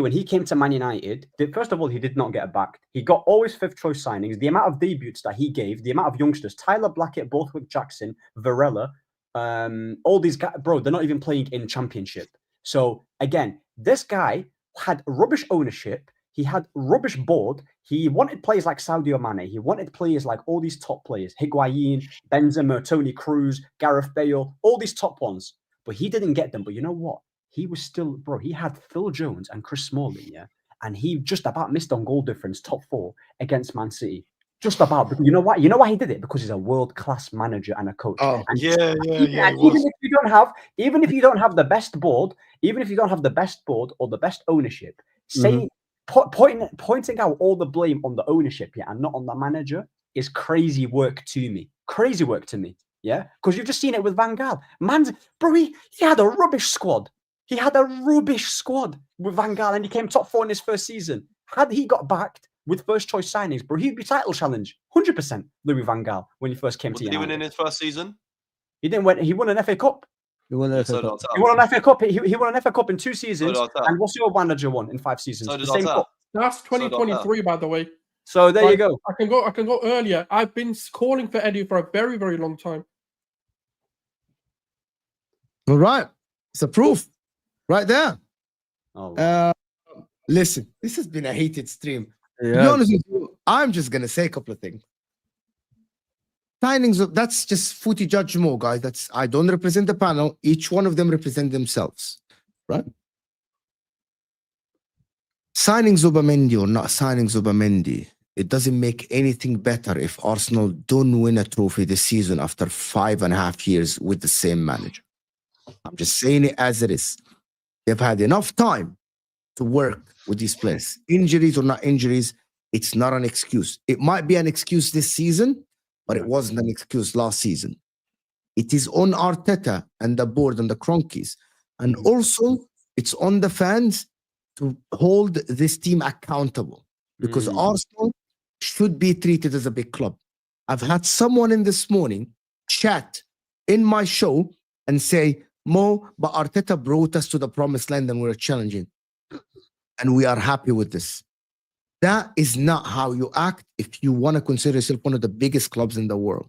when he came to Man United, first of all, he did not get it back. He got always fifth choice signings. The amount of debuts that he gave, the amount of youngsters, Tyler Blackett, Borthwick Jackson, Varela, all these guys, bro, they're not even playing in Championship. So again, this guy had rubbish ownership. He had rubbish board. He wanted players like Sadio Mane. He wanted players like all these top players, Higuain, Benzema, Toni Kroos, Gareth Bale, all these top ones. But he didn't get them. But you know what? He was still, bro, he had Phil Jones and Chris Smalling, yeah? And he just about missed on goal difference, top 4 against Man City. Just about. You know why? You know why he did it? Because he's a world-class manager and a coach. Oh, and yeah. Even if you don't have the best board, or the best ownership, saying pointing out all the blame on the ownership, yeah, and not on the manager is crazy work to me. Crazy work to me, yeah? Because you've just seen it with Van Gaal. Bro, he had a rubbish squad. He had a rubbish squad with Van Gaal, and he came top 4 in his first season. Had he got backed with first choice signings, bro, he'd be title challenge 100%. Louis Van Gaal when he first came to Did he United. win in his first season? He didn't win. He won an FA Cup. He won So did Arteta. He won an FA Cup. He won an FA Cup in 2 seasons. So did Arteta. And what's your manager won in 5 seasons? So The did same Arteta. cup. That's 2023, by the way. So there Like, you go. I can go earlier. I've been calling for Eddie for a very, very long time. All right. It's a proof right there. Oh, Listen, this has been a heated stream. To be Yeah. honest with you, I'm just going to say a couple of things. Signings, that's just footy judgment, guys. I don't represent the panel. Each one of them represent themselves, right? Signing Zubemendi or not signing Zubemendi, it doesn't make anything better if Arsenal don't win a trophy this season after 5.5 years with the same manager. I'm just saying it as it is. They've had enough time to work with these players. Injuries or not injuries, it's not an excuse. It might be an excuse this season, but it wasn't an excuse last season. It is on Arteta and the board and the Cronkies. And also, it's on the fans to hold this team accountable because Arsenal should be treated as a big club. I've had someone in this morning chat in my show and say, Mo, but Arteta brought us to the promised land and we're challenging. And we are happy with this. That is not how you act if you want to consider yourself one of the biggest clubs in the world.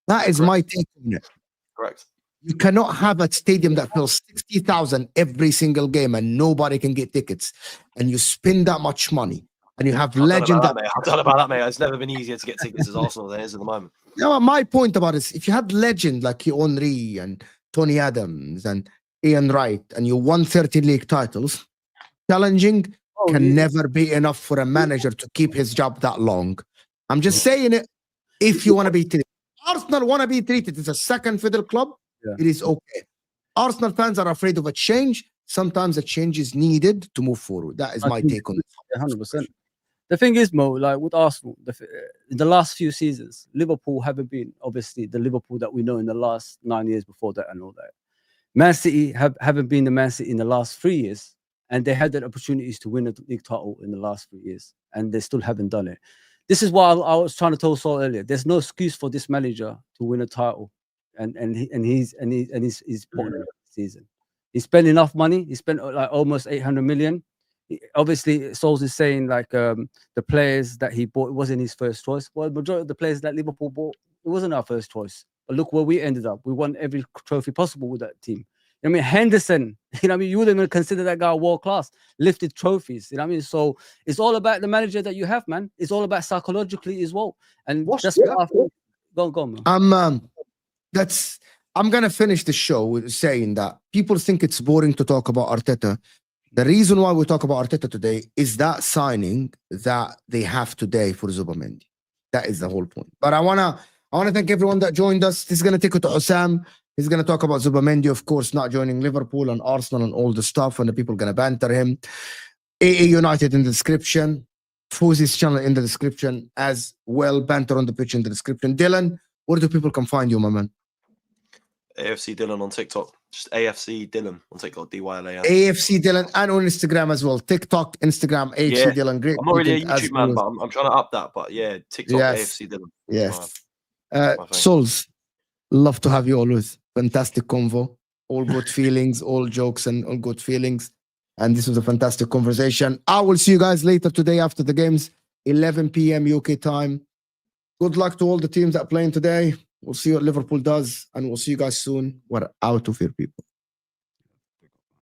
That is my take on it. Correct. You cannot have a stadium that fills 60,000 every single game and nobody can get tickets. And you spend that much money. And you have legend that... I don't know about that, mate. It's never been easier to get tickets as Arsenal than it is at the moment. No, my point about it is if you had legend like Henry and Tony Adams and Ian Wright and you won 30 league titles, challenging can never be enough for a manager to keep his job that long. I'm just saying it. If you want to be treated, Arsenal want to be treated as a second fiddle club, it is okay. Arsenal fans are afraid of a change. Sometimes a change is needed to move forward. That is my take on it. 100%. The thing is, Mo, like with Arsenal, in the last few seasons, Liverpool haven't been obviously the Liverpool that we know in the last 9 years before that and all that. Man City haven't been the Man City in the last 3 years, and they had the opportunities to win a league title in the last 3 years, and they still haven't done it. This is why I was trying to tell Saul earlier. There's no excuse for this manager to win a title, and he's put in the season. He spent enough money. He spent like almost 800 million. Obviously, Souls is saying like the players that he bought wasn't his first choice. Well, the majority of the players that Liverpool bought, it wasn't our first choice. But look where we ended up. We won every trophy possible with that team. I mean, Henderson, you know what I mean? You wouldn't even consider that guy world class, lifted trophies, you know what I mean? So it's all about the manager that you have, man. It's all about psychologically as well. And that's what I think. Go on, man. I'm gonna finish the show with saying that people think it's boring to talk about Arteta. The reason why we talk about Arteta today is that signing that they have today for Zubimendi. That is the whole point. But I wanna thank everyone that joined us. This is gonna take it to Osam. He's gonna talk about Zubimendi, of course, not joining Liverpool and Arsenal and all the stuff, and the people gonna banter him. AA United in the description. Fawzi's channel in the description as well. Banter on the pitch in the description. Dylan, where do people can find you, my man? AFC Dylan on TikTok. Just AFC Dylan on TikTok. DYLAN. AFC Dylan and on Instagram as well. TikTok, Instagram, AFC Dylan. Great. I'm not really a content YouTube as man, always. but I'm trying to up that. But yeah, TikTok, Yes. AFC Dylan. Yes. my thing. Souls, love to have you always. Fantastic convo. All good feelings, all jokes and all good feelings. And this was a fantastic conversation. I will see you guys later today after the games, 11 p.m. UK time. Good luck to all the teams that are playing today. We'll see what Liverpool does, and we'll see you guys soon. We're out of here, people.